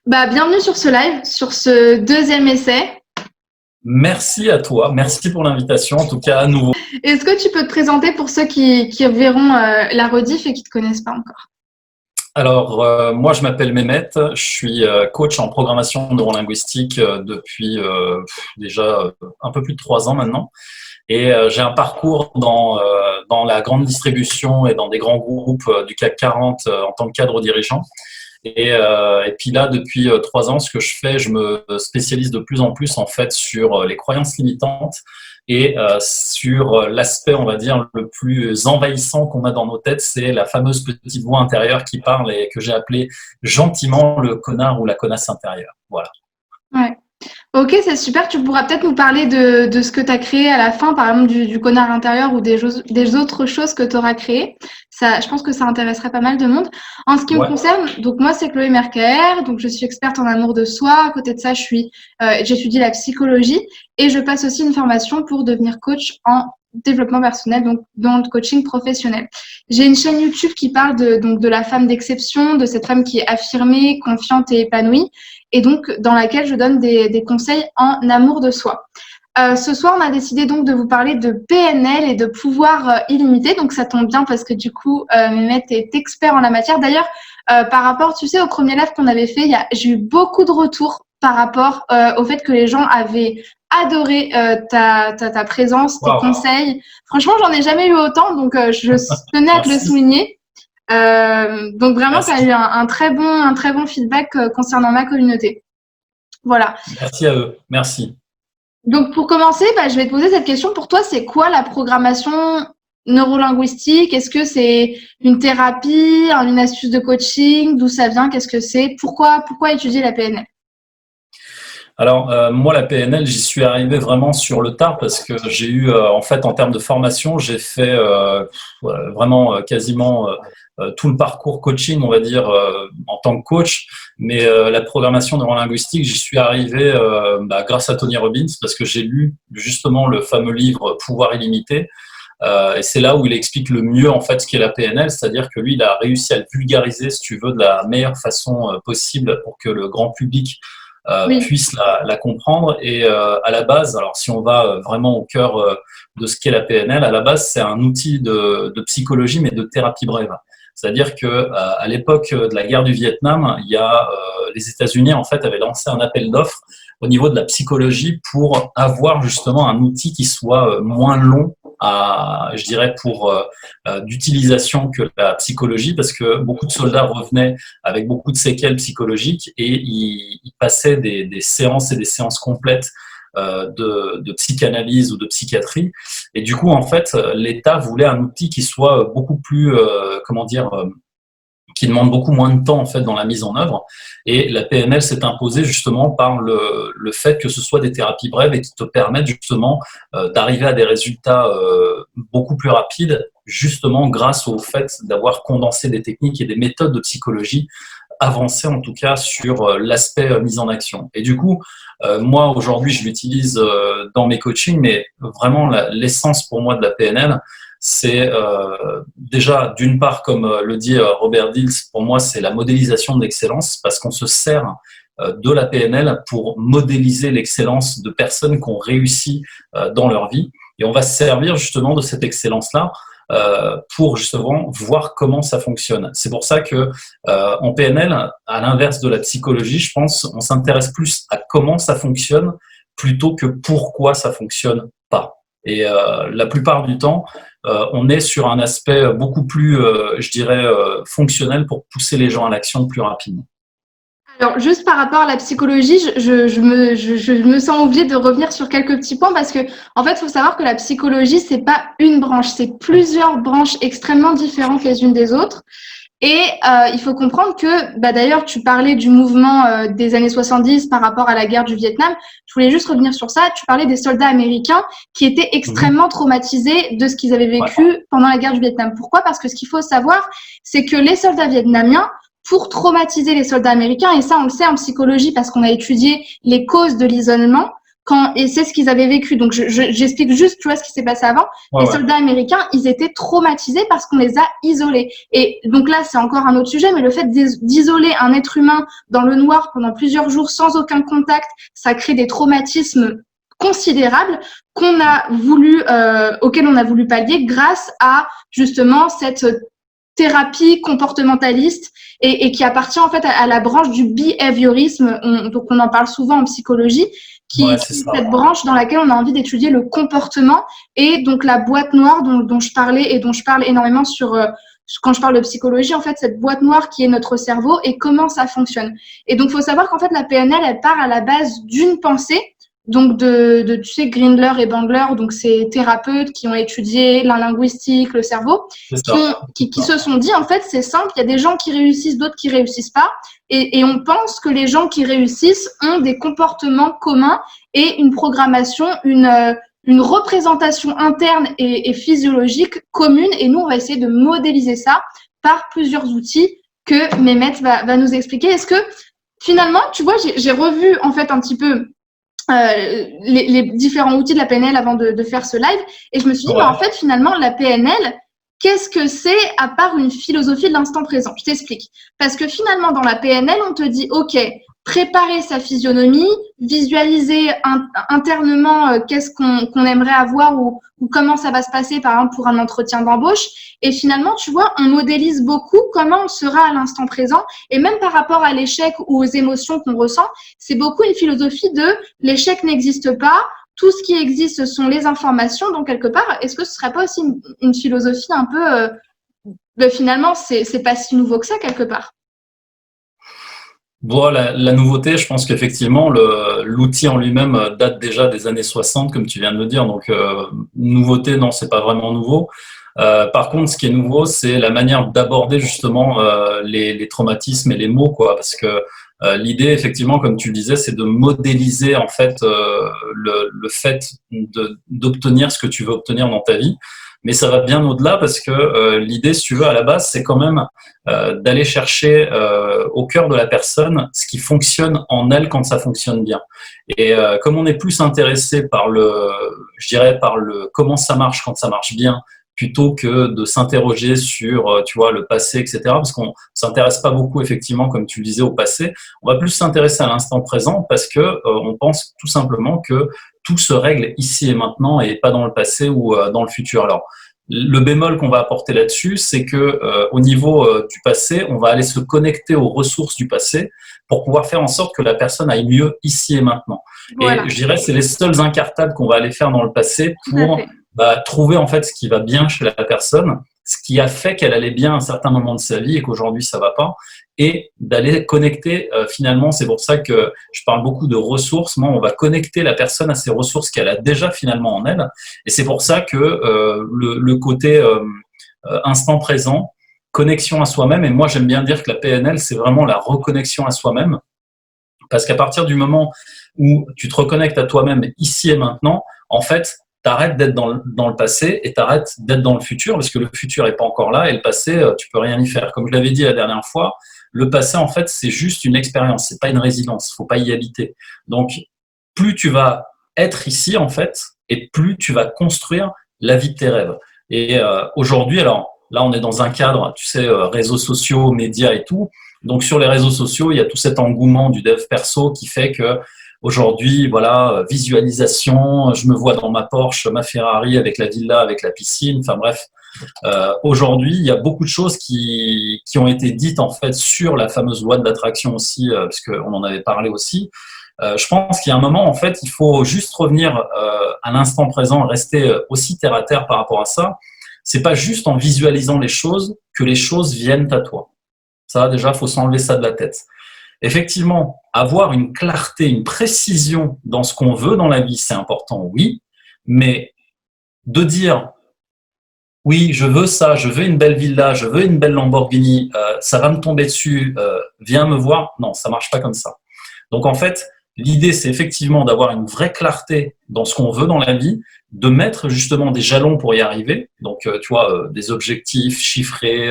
Bienvenue sur ce live, sur ce deuxième essai. Merci à toi, merci pour l'invitation, en tout cas à nouveau. Est-ce que tu peux te présenter pour ceux qui verront la rediff et qui ne te connaissent pas encore? Alors, moi je m'appelle Mehmet, je suis coach en programmation neurolinguistique depuis déjà un peu plus de 3 ans maintenant. Et j'ai un parcours dans la grande distribution et dans des grands groupes du CAC 40 en tant que cadre dirigeant. Et puis là, depuis 3 ans, ce que je fais, je me spécialise de plus en plus en fait sur les croyances limitantes et sur l'aspect, on va dire, le plus envahissant qu'on a dans nos têtes, c'est la fameuse petite voix intérieure qui parle et que j'ai appelé gentiment le connard ou la connasse intérieure. Voilà. Ouais. Ok, c'est super. Tu pourras peut-être nous parler de ce que tu as créé à la fin, par exemple du connard intérieur ou des autres choses que tu auras créées. Ça, je pense que ça intéresserait pas mal de monde. En ce qui me Ouais. concerne, donc moi c'est Chloé Mercaer, donc je suis experte en amour de soi. À côté de ça, j'étudie la psychologie et je passe aussi une formation pour devenir coach en développement personnel, donc dans le coaching professionnel. J'ai une chaîne YouTube qui parle de la femme d'exception, de cette femme qui est affirmée, confiante et épanouie, et donc dans laquelle je donne des conseils en amour de soi. Ce soir, on a décidé donc de vous parler de PNL et de pouvoir illimité. Donc, ça tombe bien parce que du coup, Mehmet est expert en la matière. D'ailleurs, par rapport, tu sais, au premier live qu'on avait fait, j'ai eu beaucoup de retours par rapport au fait que les gens avaient adoré ta présence, tes Wow. conseils. Franchement, j'en ai jamais eu autant, donc je tenais à te le souligner. Donc vraiment, tu as eu un très bon feedback concernant ma communauté. Voilà. Merci à eux, merci. Donc pour commencer, je vais te poser cette question. Pour toi, c'est quoi la programmation neurolinguistique? Est-ce que c'est une thérapie, une astuce de coaching? D'où ça vient? Qu'est-ce que c'est? Pourquoi étudier la PNL? Alors, moi, la PNL, j'y suis arrivé vraiment sur le tard parce que j'ai eu, en fait, en termes de formation, j'ai fait vraiment quasiment tout le parcours coaching, on va dire, en tant que coach. Mais la programmation neurolinguistique, j'y suis arrivé grâce à Tony Robbins parce que j'ai lu justement le fameux livre Pouvoir illimité. Et c'est là où il explique le mieux en fait ce qu'est la PNL, c'est-à-dire que lui, il a réussi à le vulgariser, si tu veux, de la meilleure façon possible pour que le grand public Oui. puisse la comprendre. Et à la base, alors si on va vraiment au cœur de ce qu'est la PNL, à la base, c'est un outil de psychologie, mais de thérapie brève. C'est-à-dire que à l'époque de la guerre du Vietnam, les États-Unis en fait avaient lancé un appel d'offres au niveau de la psychologie pour avoir justement un outil qui soit moins long je dirais d'utilisation que la psychologie, parce que beaucoup de soldats revenaient avec beaucoup de séquelles psychologiques et ils passaient des séances et des séances complètes de psychanalyse ou de psychiatrie. Et du coup, en fait, l'État voulait un outil qui soit beaucoup plus, qui demande beaucoup moins de temps en fait dans la mise en œuvre. Et la PNL s'est imposée justement par le fait que ce soit des thérapies brèves et qui te permettent justement d'arriver à des résultats beaucoup plus rapides, justement grâce au fait d'avoir condensé des techniques et des méthodes de psychologie avancées en tout cas sur l'aspect mise en action. Et du coup, moi aujourd'hui je l'utilise dans mes coachings, mais vraiment l'essence pour moi de la PNL, c'est déjà d'une part, comme le dit Robert Dills, pour moi c'est la modélisation de l'excellence, parce qu'on se sert de la PNL pour modéliser l'excellence de personnes qui ont réussi dans leur vie, et on va se servir justement de cette excellence-là pour justement voir comment ça fonctionne. C'est pour ça que en PNL, à l'inverse de la psychologie, je pense, on s'intéresse plus à comment ça fonctionne plutôt que pourquoi ça fonctionne pas. Et la plupart du temps, on est sur un aspect beaucoup plus, je dirais, fonctionnel pour pousser les gens à l'action plus rapidement. Alors, juste par rapport à la psychologie, je me sens obligée de revenir sur quelques petits points parce que, en fait, il faut savoir que la psychologie, c'est pas une branche, c'est plusieurs branches extrêmement différentes les unes des autres. Et il faut comprendre que, d'ailleurs, tu parlais du mouvement des années 70 par rapport à la guerre du Vietnam. Je voulais juste revenir sur ça. Tu parlais des soldats américains qui étaient extrêmement traumatisés de ce qu'ils avaient vécu pendant la guerre du Vietnam. Pourquoi? Parce que ce qu'il faut savoir, c'est que les soldats vietnamiens, pour traumatiser les soldats américains, et ça on le sait en psychologie parce qu'on a étudié les causes de l'isolement, et c'est ce qu'ils avaient vécu. Donc, j'explique juste, tu vois, ce qui s'est passé avant. Les soldats américains, ils étaient traumatisés parce qu'on les a isolés. Et donc là, c'est encore un autre sujet, mais le fait d'isoler un être humain dans le noir pendant plusieurs jours sans aucun contact, ça crée des traumatismes considérables auxquels on a voulu pallier grâce à justement cette thérapie comportementaliste et qui appartient en fait à la branche du behaviorisme. Donc on en parle souvent en psychologie, cette branche dans laquelle on a envie d'étudier le comportement et donc la boîte noire dont je parlais et dont je parle énormément quand je parle de psychologie, en fait, cette boîte noire qui est notre cerveau et comment ça fonctionne. Et donc, il faut savoir qu'en fait, la PNL, elle part à la base d'une pensée, donc tu sais, Grindler et Bandler, donc ces thérapeutes qui ont étudié la linguistique, le cerveau, qui se sont dit, en fait, c'est simple, il y a des gens qui réussissent, d'autres qui réussissent pas, et on pense que les gens qui réussissent ont des comportements communs et une programmation, une représentation interne et physiologique commune, et nous, on va essayer de modéliser ça par plusieurs outils que Mehmet va nous expliquer. Est-ce que, finalement, tu vois, j'ai revu, en fait, un petit peu les différents outils de la PNL avant de faire ce live, et je me suis dit, en fait, finalement, la PNL, qu'est-ce que c'est à part une philosophie de l'instant présent? Je t'explique. Parce que finalement, dans la PNL, on te dit, OK, préparer sa physionomie, visualiser internement qu'est-ce qu'on aimerait avoir ou comment ça va se passer, par exemple, pour un entretien d'embauche. Et finalement, tu vois, on modélise beaucoup comment on sera à l'instant présent. Et même par rapport à l'échec ou aux émotions qu'on ressent, c'est beaucoup une philosophie de l'échec n'existe pas. Tout ce qui existe, ce sont les informations. Donc, quelque part, est-ce que ce serait pas aussi une philosophie un peu finalement, c'est pas si nouveau que ça, quelque part? Bon, la nouveauté, je pense qu'effectivement, l'outil en lui-même date déjà des années 60, comme tu viens de le dire. Donc, nouveauté, non, c'est pas vraiment nouveau. Par contre, ce qui est nouveau, c'est la manière d'aborder justement les traumatismes et les mots, quoi. Parce que l'idée, effectivement, comme tu le disais, c'est de modéliser en fait le fait d'obtenir ce que tu veux obtenir dans ta vie. Mais ça va bien au-delà parce que l'idée, si tu veux, à la base, c'est quand même d'aller chercher au cœur de la personne ce qui fonctionne en elle quand ça fonctionne bien. Et comme on est plus intéressé par je dirais, par comment ça marche quand ça marche bien, plutôt que de s'interroger sur, tu vois, le passé, etc. Parce qu'on s'intéresse pas beaucoup, effectivement, comme tu le disais, au passé. On va plus s'intéresser à l'instant présent parce que on pense tout simplement que tout se règle ici et maintenant et pas dans le passé ou dans le futur. Alors, le bémol qu'on va apporter là-dessus, c'est que au niveau du passé, on va aller se connecter aux ressources du passé pour pouvoir faire en sorte que la personne aille mieux ici et maintenant. Voilà. Et je dirais, c'est les seuls incartables qu'on va aller faire dans le passé pour trouver en fait ce qui va bien chez la personne, ce qui a fait qu'elle allait bien à un certain moment de sa vie et qu'aujourd'hui ça va pas, et d'aller connecter finalement, c'est pour ça que je parle beaucoup de ressources. Moi, on va connecter la personne à ces ressources qu'elle a déjà finalement en elle, et c'est pour ça que le côté instant présent, connexion à soi-même, et moi j'aime bien dire que la PNL, c'est vraiment la reconnexion à soi-même, parce qu'à partir du moment où tu te reconnectes à toi-même ici et maintenant, en fait, t'arrêtes d'être dans le passé et t'arrêtes d'être dans le futur, parce que le futur n'est pas encore là et le passé, tu peux rien y faire. Comme je l'avais dit la dernière fois, le passé, en fait, c'est juste une expérience, c'est pas une résidence, faut pas y habiter. Donc, plus tu vas être ici, en fait, et plus tu vas construire la vie de tes rêves. Et aujourd'hui, alors là, on est dans un cadre, tu sais, réseaux sociaux, médias et tout. Donc, sur les réseaux sociaux, il y a tout cet engouement du dev perso qui fait que aujourd'hui, voilà, visualisation, je me vois dans ma Porsche, ma Ferrari, avec la villa, avec la piscine, enfin bref. Aujourd'hui, il y a beaucoup de choses qui ont été dites en fait sur la fameuse loi de l'attraction aussi, parce qu'on en avait parlé aussi. Je pense qu'il y a un moment, en fait, il faut juste revenir à l'instant présent, rester aussi terre à terre par rapport à ça. C'est pas juste en visualisant les choses que les choses viennent à toi. Ça, déjà, il faut s'enlever ça de la tête. Effectivement, avoir une clarté, une précision dans ce qu'on veut dans la vie, c'est important, oui, mais de dire oui, je veux ça, je veux une belle villa, je veux une belle Lamborghini, ça va me tomber dessus, viens me voir, non, ça marche pas comme ça. Donc en fait, l'idée, c'est effectivement d'avoir une vraie clarté dans ce qu'on veut dans la vie, de mettre justement des jalons pour y arriver, donc tu vois, des objectifs chiffrés,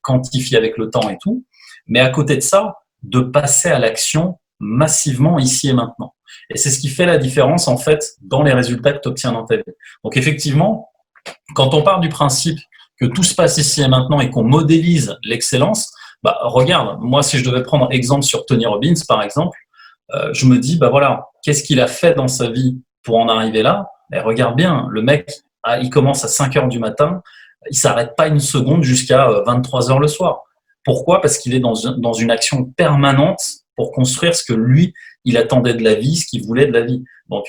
quantifiés avec le temps et tout, mais à côté de ça, de passer à l'action massivement ici et maintenant. Et c'est ce qui fait la différence, en fait, dans les résultats que tu obtiens dans ta vie. Donc, effectivement, quand on part du principe que tout se passe ici et maintenant et qu'on modélise l'excellence, bah, regarde, moi, si je devais prendre exemple sur Tony Robbins, par exemple, je me dis, bah voilà, qu'est-ce qu'il a fait dans sa vie pour en arriver là? Et regarde bien, le mec, il commence à 5 heures du matin, il s'arrête pas une seconde jusqu'à 23 heures le soir. Pourquoi? Parce qu'il est dans une action permanente pour construire ce que lui, il attendait de la vie, ce qu'il voulait de la vie. Donc,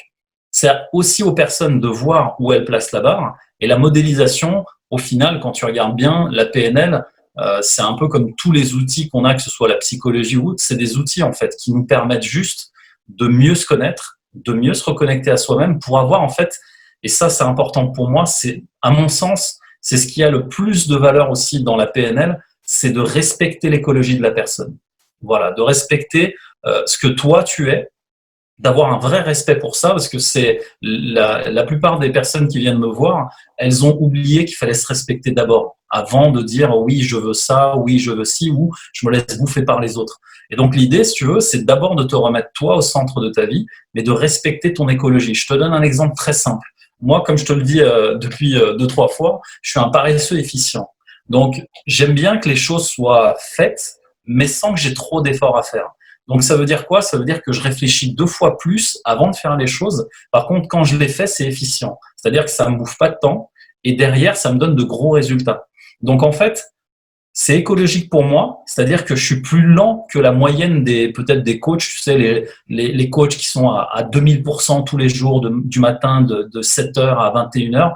c'est aussi aux personnes de voir où elles placent la barre. Et la modélisation, au final, quand tu regardes bien, la PNL, c'est un peu comme tous les outils qu'on a, que ce soit la psychologie ou autre, c'est des outils en fait qui nous permettent juste de mieux se connaître, de mieux se reconnecter à soi-même pour avoir en fait, et ça c'est important pour moi, c'est à mon sens, c'est ce qui a le plus de valeur aussi dans la PNL, c'est de respecter l'écologie de la personne. Voilà, de respecter ce que toi tu es, d'avoir un vrai respect pour ça, parce que c'est la plupart des personnes qui viennent me voir, elles ont oublié qu'il fallait se respecter d'abord, avant de dire oui, je veux ça, oui, je veux ci, ou je me laisse bouffer par les autres. Et donc l'idée, si tu veux, c'est d'abord de te remettre toi au centre de ta vie, mais de respecter ton écologie. Je te donne un exemple très simple. Moi, comme je te le dis depuis 2-3 fois, je suis un paresseux efficient. Donc, j'aime bien que les choses soient faites, mais sans que j'ai trop d'efforts à faire. Donc, ça veut dire quoi? Ça veut dire que je réfléchis 2 fois plus avant de faire les choses. Par contre, quand je les fais, c'est efficient. C'est-à-dire que ça ne me bouffe pas de temps et derrière, ça me donne de gros résultats. Donc, en fait, c'est écologique pour moi. C'est-à-dire que je suis plus lent que la moyenne peut-être des coachs. Tu sais, les coachs qui sont à 2000% tous les jours du matin de 7h à 21h.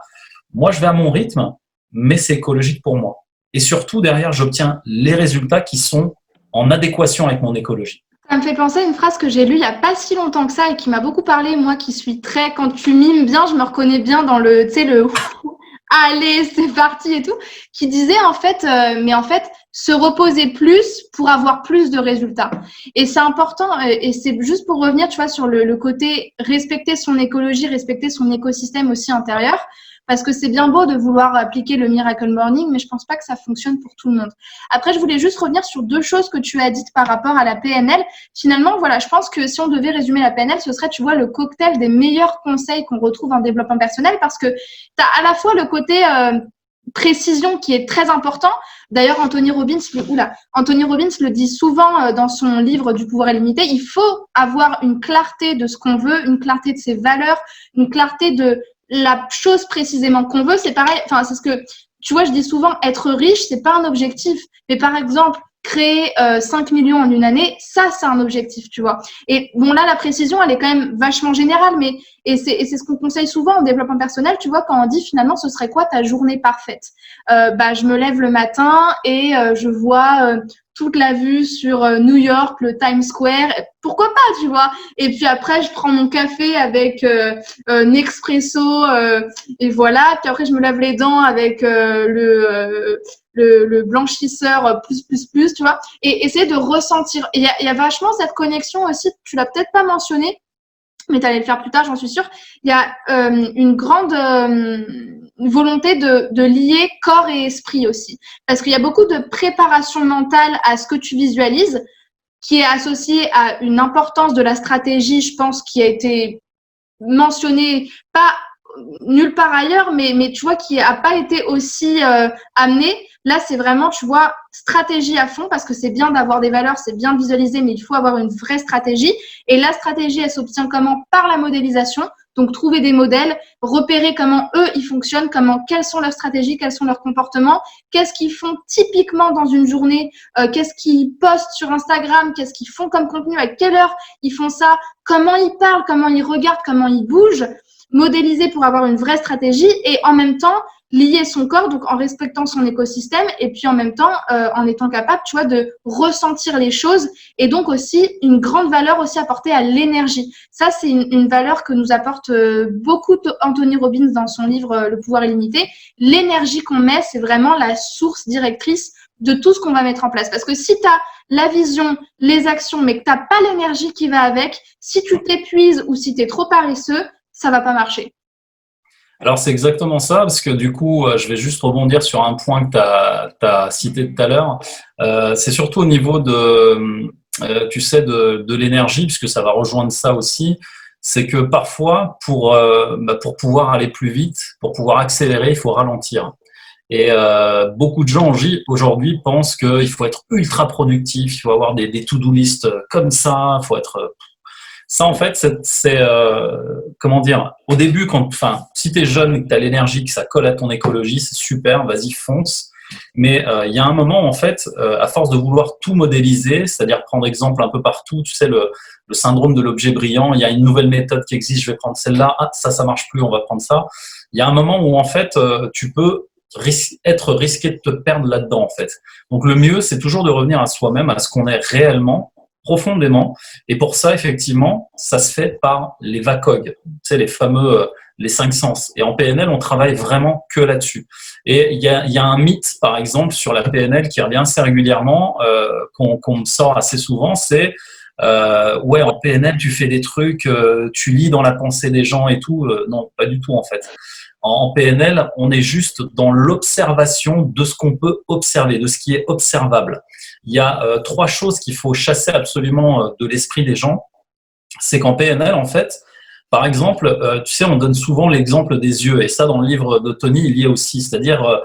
Moi, je vais à mon rythme, mais c'est écologique pour moi. Et surtout, derrière, j'obtiens les résultats qui sont en adéquation avec mon écologie. Ça me fait penser à une phrase que j'ai lue il n'y a pas si longtemps que ça et qui m'a beaucoup parlé, moi qui suis très, quand tu mimes bien, je me reconnais bien dans le, tu sais, le allez, c'est parti et tout, qui disait en fait, mais en fait, se reposer plus pour avoir plus de résultats. Et c'est important, et c'est juste pour revenir, tu vois, sur le côté respecter son écologie, respecter son écosystème aussi intérieur. Parce que c'est bien beau de vouloir appliquer le Miracle Morning, mais je pense pas que ça fonctionne pour tout le monde. Après, je voulais juste revenir sur 2 choses que tu as dites par rapport à la PNL. Finalement, voilà, je pense que si on devait résumer la PNL, ce serait, tu vois, le cocktail des meilleurs conseils qu'on retrouve en développement personnel, parce que tu as à la fois le côté précision qui est très important. D'ailleurs, Anthony Robbins le dit souvent dans son livre du pouvoir illimité. Il faut avoir une clarté de ce qu'on veut, une clarté de ses valeurs, une clarté de la chose précisément qu'on veut. C'est pareil, enfin, c'est ce que, tu vois, je dis souvent, être riche, c'est pas un objectif. Mais par exemple, créer 5 millions en une année, ça, c'est un objectif, tu vois. Et bon, là, la précision, elle est quand même vachement générale, mais et c'est ce qu'on conseille souvent en développement personnel, tu vois, quand on dit finalement, ce serait quoi ta journée parfaite? Je me lève le matin et je vois toute la vue sur New York, le Times Square. Pourquoi pas, tu vois? Et puis après, je prends mon café avec Nespresso et voilà. Puis après, je me lave les dents avec le blanchisseur plus, tu vois. Et essayer de ressentir. Il y a vachement cette connexion aussi, tu l'as peut-être pas mentionné, mais tu allais le faire plus tard, j'en suis sûre. Il y a une grande volonté de lier corps et esprit aussi. Parce qu'il y a beaucoup de préparation mentale à ce que tu visualises, qui est associée à une importance de la stratégie, je pense, qui a été mentionnée, pas nulle part ailleurs, mais tu vois, qui n'a pas été aussi amenée. Là, c'est vraiment, tu vois, stratégie à fond, parce que c'est bien d'avoir des valeurs, c'est bien de visualiser, mais il faut avoir une vraie stratégie. Et la stratégie, elle s'obtient comment? Par la modélisation. Donc, trouver des modèles, repérer comment eux, ils fonctionnent, quelles sont leurs stratégies, quels sont leurs comportements, qu'est-ce qu'ils font typiquement dans une journée, qu'est-ce qu'ils postent sur Instagram, qu'est-ce qu'ils font comme contenu, à quelle heure ils font ça, comment ils parlent, comment ils regardent, comment ils bougent, modéliser pour avoir une vraie stratégie et en même temps, lier son corps, donc en respectant son écosystème et puis en même temps en étant capable, tu vois, de ressentir les choses et donc aussi une grande valeur aussi apportée à l'énergie. Ça, c'est une valeur que nous apporte beaucoup Anthony Robbins dans son livre Le pouvoir illimité. L'énergie qu'on met, c'est vraiment la source directrice de tout ce qu'on va mettre en place. Parce que si tu as la vision, les actions, mais que tu n'as pas l'énergie qui va avec, si tu t'épuises ou si tu es trop paresseux, ça va pas marcher. Alors, c'est exactement ça, parce que du coup, je vais juste rebondir sur un point que tu as cité tout à l'heure. C'est surtout au niveau tu sais, de l'énergie, puisque ça va rejoindre ça aussi, c'est que parfois, pour pouvoir aller plus vite, pour pouvoir accélérer, il faut ralentir. Et beaucoup de gens aujourd'hui pensent qu'il faut être ultra productif, il faut avoir des to-do list comme ça, il faut être... Ça, en fait, comment dire, au début, si tu es jeune et que tu as l'énergie, que ça colle à ton écologie, c'est super, vas-y, fonce. Mais il y a un moment, en fait, à force de vouloir tout modéliser, c'est-à-dire prendre exemple un peu partout, tu sais, le syndrome de l'objet brillant, il y a une nouvelle méthode qui existe, je vais prendre celle-là, ah, ça marche plus, on va prendre ça. Il y a un moment où, en fait, tu peux être risqué de te perdre là-dedans, en fait. Donc, le mieux, c'est toujours de revenir à soi-même, à ce qu'on est réellement, profondément. Et pour ça, effectivement, ça se fait par les VACOG, tu sais, les fameux, les 5 sens. Et en PNL, on travaille vraiment que là-dessus. Et il y a un mythe, par exemple, sur la PNL qui revient assez régulièrement, qu'on me sort assez souvent, c'est ouais, en PNL, tu fais des trucs, tu lis dans la pensée des gens et tout. Non, pas du tout, en fait. En PNL, on est juste dans l'observation de ce qu'on peut observer, de ce qui est observable. Il y a 3 choses qu'il faut chasser absolument de l'esprit des gens. C'est qu'en PNL, en fait, par exemple, tu sais, on donne souvent l'exemple des yeux. Et ça, dans le livre de Tony, il y est aussi. C'est-à-dire,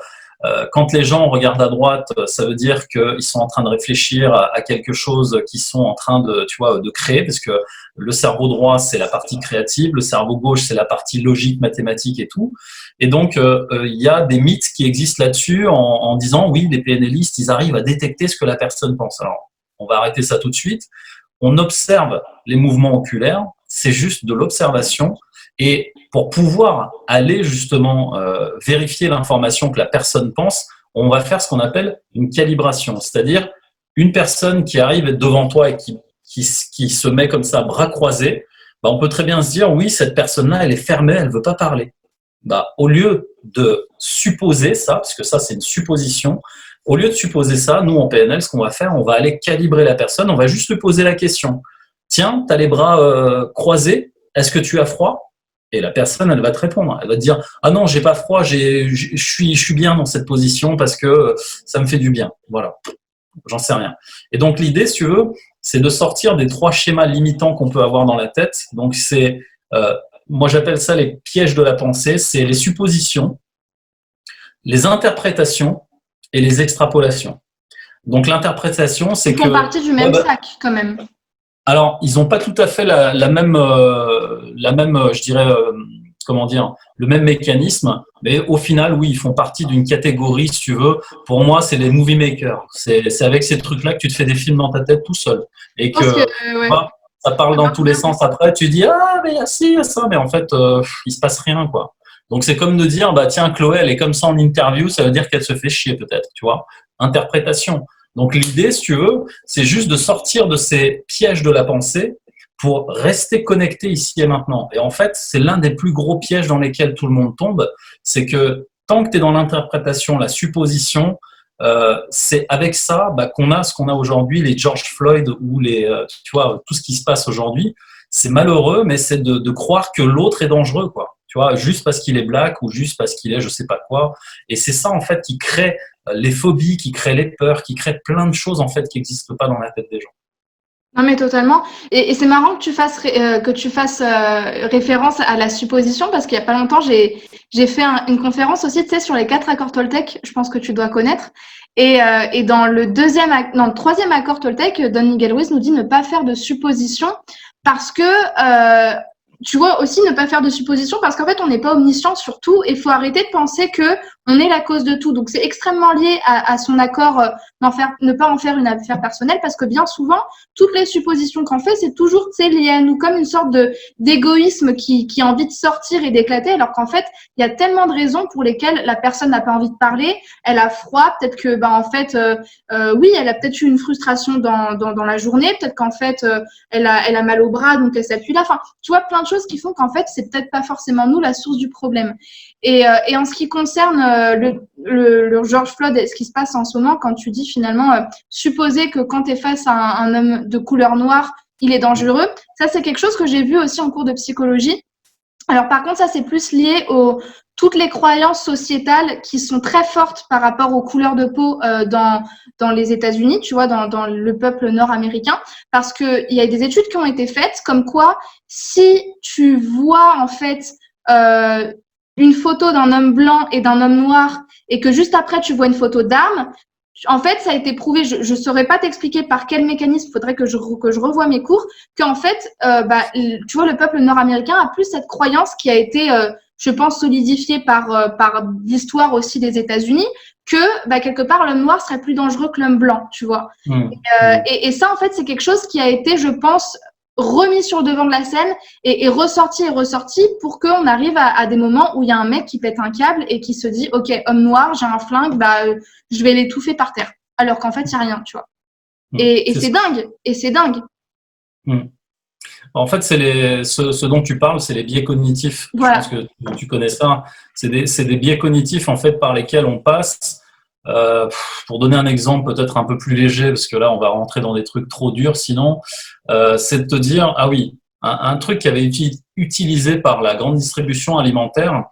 quand les gens regardent à droite, ça veut dire qu'ils sont en train de réfléchir à quelque chose qu'ils sont en train de, tu vois, de créer, parce que le cerveau droit, c'est la partie créative, le cerveau gauche, c'est la partie logique, mathématique et tout. Et donc, il y a des mythes qui existent là-dessus en disant, oui, les PNListes, ils arrivent à détecter ce que la personne pense. Alors, on va arrêter ça tout de suite. On observe les mouvements oculaires, c'est juste de l'observation. Et pour pouvoir aller justement vérifier l'information que la personne pense, on va faire ce qu'on appelle une calibration. C'est-à-dire une personne qui arrive devant toi et qui se met comme ça, bras croisés, bah, on peut très bien se dire, oui, cette personne-là, elle est fermée, elle ne veut pas parler. Bah, au lieu de supposer ça, parce que ça, c'est une supposition, au lieu de supposer ça, nous, en PNL, ce qu'on va faire, on va aller calibrer la personne, on va juste lui poser la question. Tiens, tu as les bras croisés, est-ce que tu as froid ? Et la personne, elle va te répondre. Elle va te dire, ah non, j'ai pas froid, je suis bien dans cette position parce que ça me fait du bien. Voilà. J'en sais rien. Et donc, l'idée, si tu veux, c'est de sortir des 3 schémas limitants qu'on peut avoir dans la tête. Donc, moi, j'appelle ça les pièges de la pensée. C'est les suppositions, les interprétations et les extrapolations. Donc, l'interprétation, c'est que... Ils font partie du même sac, quand même. Alors, ils n'ont pas tout à fait la même, je dirais, comment dire, le même mécanisme, mais au final, oui, ils font partie d'une catégorie, si tu veux. Pour moi, c'est les movie makers. C'est avec ces trucs-là que tu te fais des films dans ta tête tout seul. Et que, ouais. ça parle dans tous les sens après. Tu dis, ah, mais il y a ci, il y a ça, mais en fait, il se passe rien, quoi. Donc, c'est comme de dire, bah, tiens, Chloé, elle est comme ça en interview, ça veut dire qu'elle se fait chier, peut-être, tu vois. Interprétation. Donc, l'idée, si tu veux, c'est juste de sortir de ces pièges de la pensée pour rester connecté ici et maintenant. Et en fait, c'est l'un des plus gros pièges dans lesquels tout le monde tombe, c'est que tant que tu es dans l'interprétation, la supposition, c'est avec ça qu'on a ce qu'on a aujourd'hui, les George Floyd ou tu vois, tout ce qui se passe aujourd'hui. C'est malheureux, mais c'est de croire que l'autre est dangereux, quoi. Tu vois, juste parce qu'il est black ou juste parce qu'il est je sais pas quoi. Et c'est ça, en fait, qui crée les phobies, qui crée les peurs, qui crée plein de choses, en fait, qui n'existent pas dans la tête des gens. Non, mais totalement. Et c'est marrant que tu fasses, référence à la supposition parce qu'il y a pas longtemps, j'ai fait une conférence aussi, tu sais, sur les 4 accords Toltec, je pense que tu dois connaître. Et dans le troisième accord Toltec, Don Miguel Ruiz nous dit ne pas faire de suppositions parce que tu vois aussi ne pas faire de suppositions parce qu'en fait on n'est pas omniscient sur tout et il faut arrêter de penser que on est la cause de tout. Donc c'est extrêmement lié à son accord ne pas en faire une affaire personnelle parce que bien souvent toutes les suppositions qu'on fait c'est toujours lié à nous comme une sorte d'égoïsme qui a envie de sortir et d'éclater alors qu'en fait il y a tellement de raisons pour lesquelles la personne n'a pas envie de parler, elle a froid, peut-être que en fait oui elle a peut-être eu une frustration dans la journée, peut-être qu'en fait elle a mal au bras donc elle s'appuie là, enfin tu vois plein de choses qui font qu'en fait c'est peut-être pas forcément nous la source du problème. Et en ce qui concerne le George Floyd et ce qui se passe en ce moment, quand tu dis finalement supposer que quand tu es face à un homme de couleur noire, il est dangereux, ça c'est quelque chose que j'ai vu aussi en cours de psychologie. Alors par contre, ça c'est plus lié aux toutes les croyances sociétales qui sont très fortes par rapport aux couleurs de peau dans les États-Unis, tu vois, dans le peuple nord-américain, parce que il y a des études qui ont été faites comme quoi si tu vois en fait une photo d'un homme blanc et d'un homme noir et que juste après tu vois une photo d'âme, en fait, ça a été prouvé. Je saurais pas t'expliquer par quel mécanisme. Faudrait que je revoie mes cours. Qu'en fait, tu vois, le peuple nord-américain a plus cette croyance qui a été, je pense, solidifiée par l'histoire aussi des États-Unis, que quelque part l'homme noir serait plus dangereux que l'homme blanc, tu vois. Et ça, en fait, c'est quelque chose qui a été, je pense, remis sur le devant de la scène et ressorti pour qu'on arrive à des moments où il y a un mec qui pète un câble et qui se dit ok, homme noir, j'ai un flingue, je vais l'étouffer par terre, alors qu'en fait il y a rien, tu vois. Et c'est dingue, c'est dingue. En fait, ce dont tu parles, c'est les biais cognitifs. Voilà. Je pense que tu connais ça. C'est des biais cognitifs en fait par lesquels on passe. Pour donner un exemple peut-être un peu plus léger, parce que là on va rentrer dans des trucs trop durs sinon, c'est de te dire, ah oui, un truc qui avait été utilisé par la grande distribution alimentaire,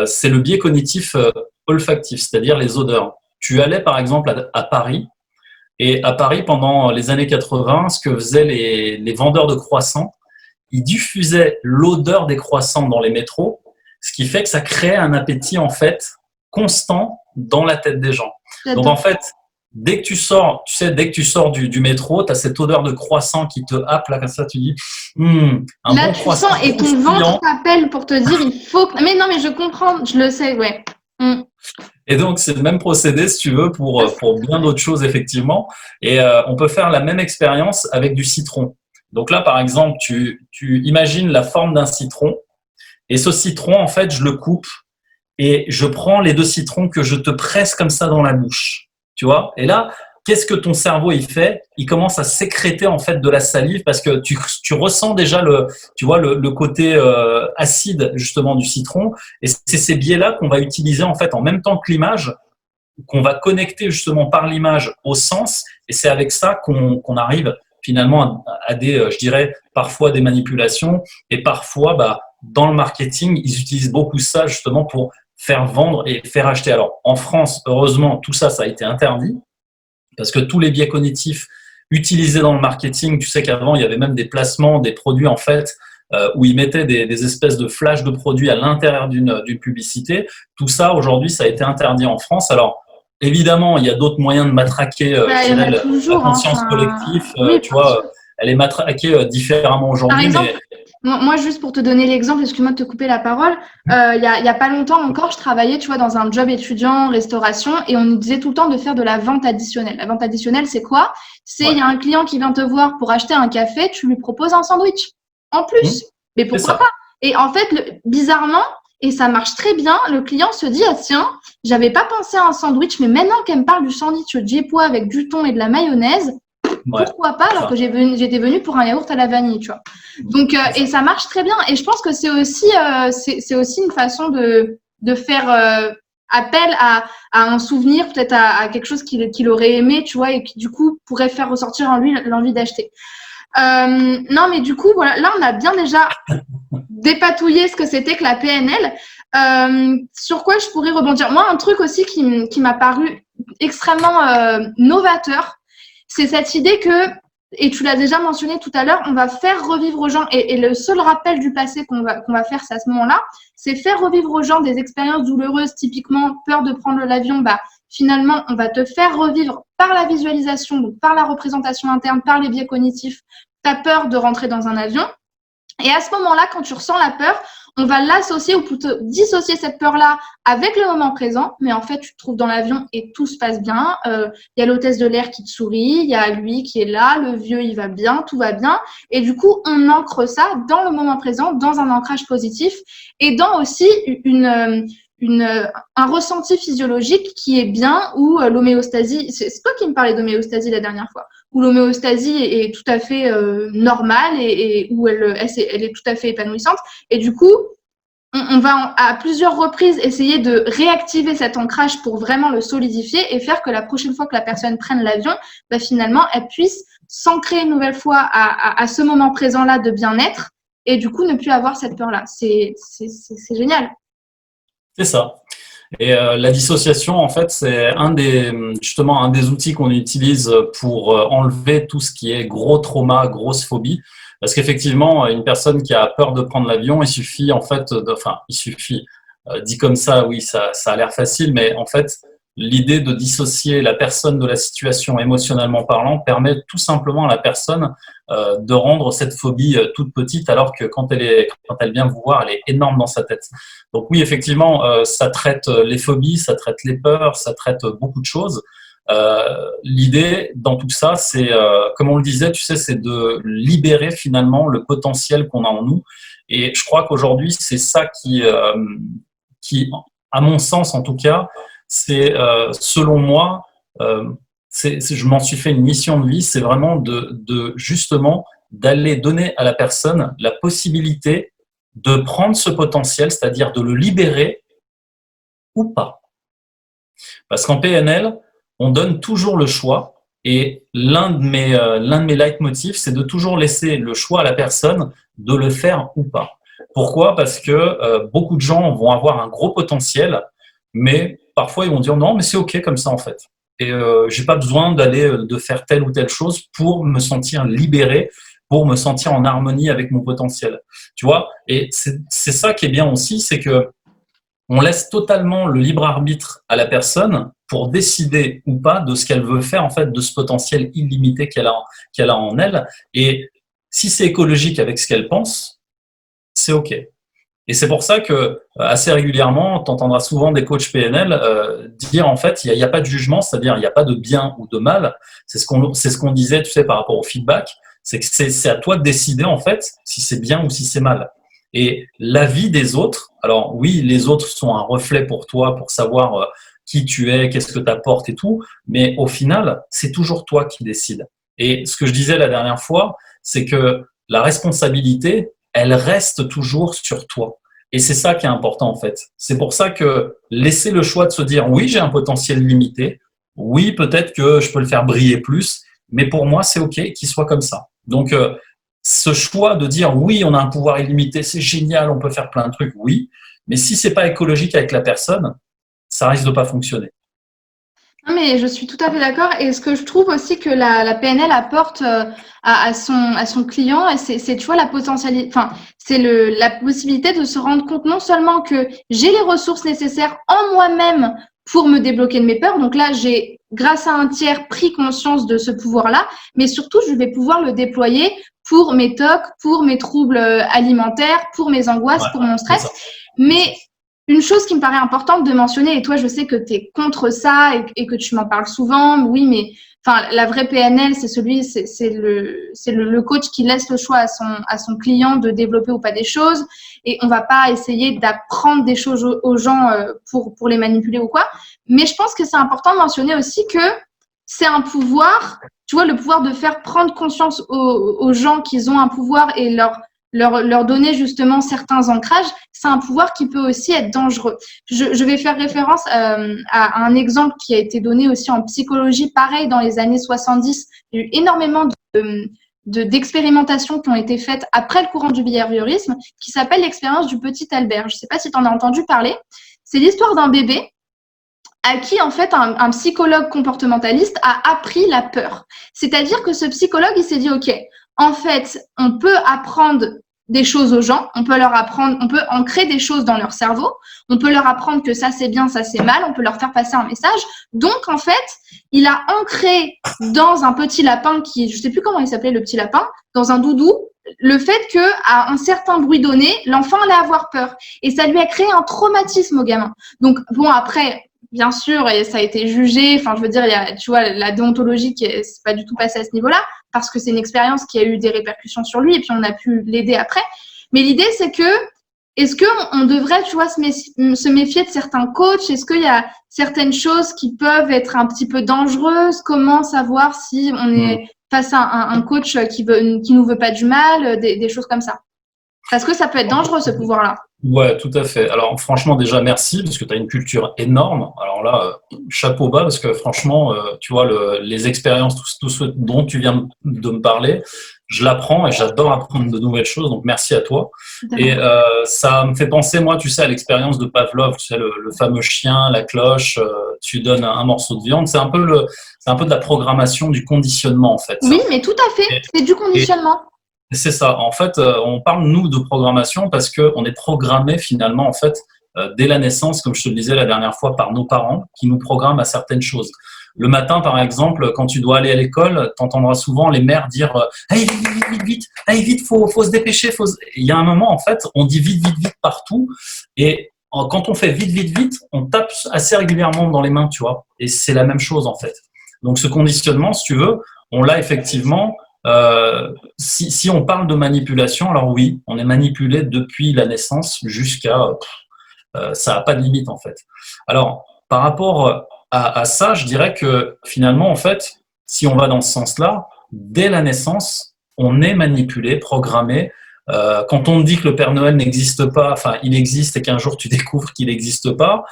c'est le biais cognitif olfactif, c'est-à-dire les odeurs. Tu allais par exemple à Paris, et à Paris pendant les années 80, ce que faisaient les vendeurs de croissants, ils diffusaient l'odeur des croissants dans les métros, ce qui fait que ça créait un appétit en fait constant dans la tête des gens. J'adore. Donc en fait, dès que tu sors, tu sais, dès que tu sors du métro, tu as cette odeur de croissant qui te happe là comme ça, tu dis un là, bon tu croissant. Sens et ton ventre t'appelle pour te dire il faut. Mais non, mais je comprends, je le sais, ouais. Et donc, c'est le même procédé, si tu veux, pour bien d'autres choses, effectivement. Et on peut faire la même expérience avec du citron. Donc là, par exemple, tu imagines la forme d'un citron. Et ce citron, en fait, je le coupe et je prends les 2 citrons que je te presse comme ça dans la bouche. Tu vois? Et là, qu'est-ce que ton cerveau il fait? Il commence à sécréter en fait de la salive parce que tu ressens déjà le côté acide justement du citron. Et c'est ces biais-là qu'on va utiliser en fait en même temps que l'image, qu'on va connecter justement par l'image au sens. Et c'est avec ça qu'on arrive finalement à des, je dirais, parfois des manipulations. Et parfois, dans le marketing, ils utilisent beaucoup ça justement pour faire vendre et faire acheter. Alors en France, heureusement, tout ça, ça a été interdit. Parce que tous les biais cognitifs utilisés dans le marketing, tu sais qu'avant, il y avait même des placements, des produits en fait, où ils mettaient des espèces de flashs de produits à l'intérieur d'une Bah, publicité. Tout ça, aujourd'hui, ça a été interdit en France. Alors, évidemment, il y a d'autres moyens de matraquer je dirais, la conscience collective. Oui, tu vois, elle est matraquée différemment aujourd'hui. Par exemple, moi, juste pour te donner l'exemple, excuse-moi de te couper la parole, il y a pas longtemps encore, je travaillais, tu vois, dans un job étudiant, restauration, et on nous disait tout le temps de faire de la vente additionnelle. La vente additionnelle, c'est quoi? C'est il y a un client qui vient te voir pour acheter un café, tu lui proposes un sandwich en plus. Mais pourquoi pas? Et en fait, bizarrement, et ça marche très bien, le client se dit, ah tiens, j'avais pas pensé à un sandwich, mais maintenant qu'elle me parle du sandwich au djepois avec du thon et de la mayonnaise, pourquoi pas, alors que j'étais venue pour un yaourt à la vanille, tu vois. Donc, et ça marche très bien. Et je pense que c'est aussi une façon de faire appel à un souvenir, peut-être à quelque chose qu'il aurait aimé, tu vois, et qui du coup pourrait faire ressortir en lui l'envie d'acheter. Non, mais du coup, voilà, là on a bien déjà dépatouillé ce que c'était que la PNL. Sur quoi je pourrais rebondir? Moi, un truc aussi qui m'a paru extrêmement novateur, c'est cette idée que, et tu l'as déjà mentionné tout à l'heure, on va faire revivre aux gens, et le seul rappel du passé qu'on va faire, c'est à ce moment-là, c'est faire revivre aux gens des expériences douloureuses, typiquement peur de prendre l'avion. Finalement, on va te faire revivre par la visualisation, donc par la représentation interne, par les biais cognitifs, ta peur de rentrer dans un avion. Et à ce moment-là, quand tu ressens la peur, on va l'associer ou plutôt dissocier cette peur-là avec le moment présent. Mais en fait, tu te trouves dans l'avion et tout se passe bien. Il y a l'hôtesse de l'air qui te sourit, il y a lui qui est là, le vieux, il va bien, tout va bien. Et du coup, on ancre ça dans le moment présent, dans un ancrage positif et dans aussi un ressenti physiologique qui est bien, où l'homéostasie, c'est toi qui me parlais d'homéostasie la dernière fois, où l'homéostasie est tout à fait normale et où elle est tout à fait épanouissante. Et du coup, on va à plusieurs reprises essayer de réactiver cet ancrage pour vraiment le solidifier et faire que la prochaine fois que la personne prenne l'avion, finalement, elle puisse s'ancrer une nouvelle fois à ce moment présent-là de bien-être et du coup ne plus avoir cette peur-là. C'est génial. C'est ça. Et la dissociation, en fait, c'est justement un des outils qu'on utilise pour enlever tout ce qui est gros trauma, grosse phobie. Parce qu'effectivement, une personne qui a peur de prendre l'avion, il suffit, en fait, dit comme ça, oui, ça a l'air facile, mais en fait, l'idée de dissocier la personne de la situation émotionnellement parlant permet tout simplement à la personne de rendre cette phobie toute petite, alors que quand elle vient vous voir, elle est énorme dans sa tête. Donc oui, effectivement, ça traite les phobies, ça traite les peurs, ça traite beaucoup de choses. L'idée dans tout ça, c'est, comme on le disait, tu sais, c'est de libérer finalement le potentiel qu'on a en nous. Et je crois qu'aujourd'hui, c'est ça qui, à mon sens en tout cas, c'est selon moi, je m'en suis fait une mission de vie, c'est vraiment de justement d'aller donner à la personne la possibilité de prendre ce potentiel, c'est-à-dire de le libérer ou pas. Parce qu'en PNL, on donne toujours le choix, et l'un de mes leitmotifs, c'est de toujours laisser le choix à la personne de le faire ou pas. Pourquoi? Parce que beaucoup de gens vont avoir un gros potentiel, mais parfois ils vont dire non, mais c'est ok comme ça en fait. Et j'ai pas besoin de faire telle ou telle chose pour me sentir libéré, pour me sentir en harmonie avec mon potentiel. Tu vois? Et c'est ça qui est bien aussi, c'est que on laisse totalement le libre arbitre à la personne pour décider ou pas de ce qu'elle veut faire en fait de ce potentiel illimité qu'elle a en elle. Et si c'est écologique avec ce qu'elle pense, c'est ok. Et c'est pour ça que assez régulièrement, tu entendras souvent des coachs PNL dire en fait, il y a pas de jugement, c'est-à-dire il n'y a pas de bien ou de mal. C'est ce qu'on disait, tu sais, par rapport au feedback, c'est que c'est à toi de décider en fait si c'est bien ou si c'est mal. Et l'avis des autres, alors oui, les autres sont un reflet pour toi, pour savoir qui tu es, qu'est-ce que tu apportes et tout, mais au final, c'est toujours toi qui décides. Et ce que je disais la dernière fois, c'est que la responsabilité, elle reste toujours sur toi. Et c'est ça qui est important en fait. C'est pour ça que laisser le choix de se dire oui, j'ai un potentiel limité, oui, peut-être que je peux le faire briller plus, mais pour moi, c'est ok qu'il soit comme ça. Donc, ce choix de dire oui, on a un pouvoir illimité, c'est génial, on peut faire plein de trucs, oui, mais si c'est pas écologique avec la personne, ça risque de pas fonctionner. Non, mais je suis tout à fait d'accord. Et ce que je trouve aussi que la PNL apporte à son client, et c'est, tu vois, la potentialité, enfin, c'est la possibilité de se rendre compte non seulement que j'ai les ressources nécessaires en moi-même pour me débloquer de mes peurs. Donc là, j'ai, grâce à un tiers, pris conscience de ce pouvoir-là, mais surtout, je vais pouvoir le déployer pour mes TOC, pour mes troubles alimentaires, pour mes angoisses, Ouais, pour mon stress. Mais une chose qui me paraît importante de mentionner, et toi, je sais que tu es contre ça et que tu m'en parles souvent, oui, mais enfin, la vraie PNL, c'est le coach qui laisse le choix à son client de développer ou pas des choses, et on va pas essayer d'apprendre des choses aux gens pour les manipuler ou quoi. Mais je pense que c'est important de mentionner aussi que c'est un pouvoir, tu vois, le pouvoir de faire prendre conscience aux gens qu'ils ont un pouvoir et leur donner justement certains ancrages, c'est un pouvoir qui peut aussi être dangereux. Je vais faire référence à un exemple qui a été donné aussi en psychologie, pareil, dans les années 70. Il y a eu énormément d'expérimentations qui ont été faites après le courant du behaviorisme, qui s'appelle l'expérience du petit Albert. Je ne sais pas si tu en as entendu parler. C'est l'histoire d'un bébé à qui, en fait, un psychologue comportementaliste a appris la peur. C'est-à-dire que ce psychologue, il s'est dit, OK, en fait, on peut apprendre des choses aux gens, on peut leur apprendre, on peut ancrer des choses dans leur cerveau, on peut leur apprendre que ça c'est bien, ça c'est mal, on peut leur faire passer un message. Donc, en fait, il a ancré dans un petit lapin qui, je sais plus comment il s'appelait le petit lapin, dans un doudou, le fait que à un certain bruit donné, l'enfant allait avoir peur. Et ça lui a créé un traumatisme au gamin. Donc, bon, après, bien sûr, et ça a été jugé. Enfin, je veux dire, il y a, tu vois, la déontologie c'est pas du tout passé à ce niveau-là, parce que c'est une expérience qui a eu des répercussions sur lui, et puis on a pu l'aider après. Mais l'idée, c'est que, est-ce qu'on devrait, tu vois, se méfier de certains coachs? Est-ce qu'il y a certaines choses qui peuvent être un petit peu dangereuses? Comment savoir si on est face à un coach qui nous veut pas du mal, des choses comme ça? Parce que ça peut être dangereux, ce pouvoir-là. Ouais, tout à fait. Alors franchement, déjà merci parce que tu as une culture énorme. Alors là, chapeau bas parce que franchement, tu vois, les expériences, tout ce dont tu viens de me parler, je l'apprends et j'adore apprendre de nouvelles choses. Donc merci à toi. Et ça me fait penser, moi, tu sais, à l'expérience de Pavlov, tu sais, le fameux chien, la cloche, tu donnes un morceau de viande. C'est un peu de la programmation, du conditionnement en fait, Oui, ça. mais tout à fait, c'est du Et, conditionnement. c'est ça. En fait, on parle, nous, de programmation parce qu'on est programmé finalement, en fait, dès la naissance, comme je te le disais la dernière fois, par nos parents qui nous programment à certaines choses. Le matin, par exemple, quand tu dois aller à l'école, tu entendras souvent les mères dire Allez, vite, vite, vite, vite, allez, vite, faut se dépêcher. Il y a un moment, en fait, on dit vite, vite, vite partout. Et quand on fait vite, vite, vite, on tape assez régulièrement dans les mains, tu vois. Et c'est la même chose, en fait. Donc, ce conditionnement, si tu veux, on l'a effectivement si on parle de manipulation, alors oui, on est manipulé depuis la naissance jusqu'à ça n'a pas de limite en fait. Alors par rapport à ça, je dirais que finalement en fait, si on va dans ce sens-là, dès la naissance, on est manipulé, programmé. Quand on te dit que le Père Noël n'existe pas, enfin il existe et qu'un jour tu découvres qu'il n'existe pas,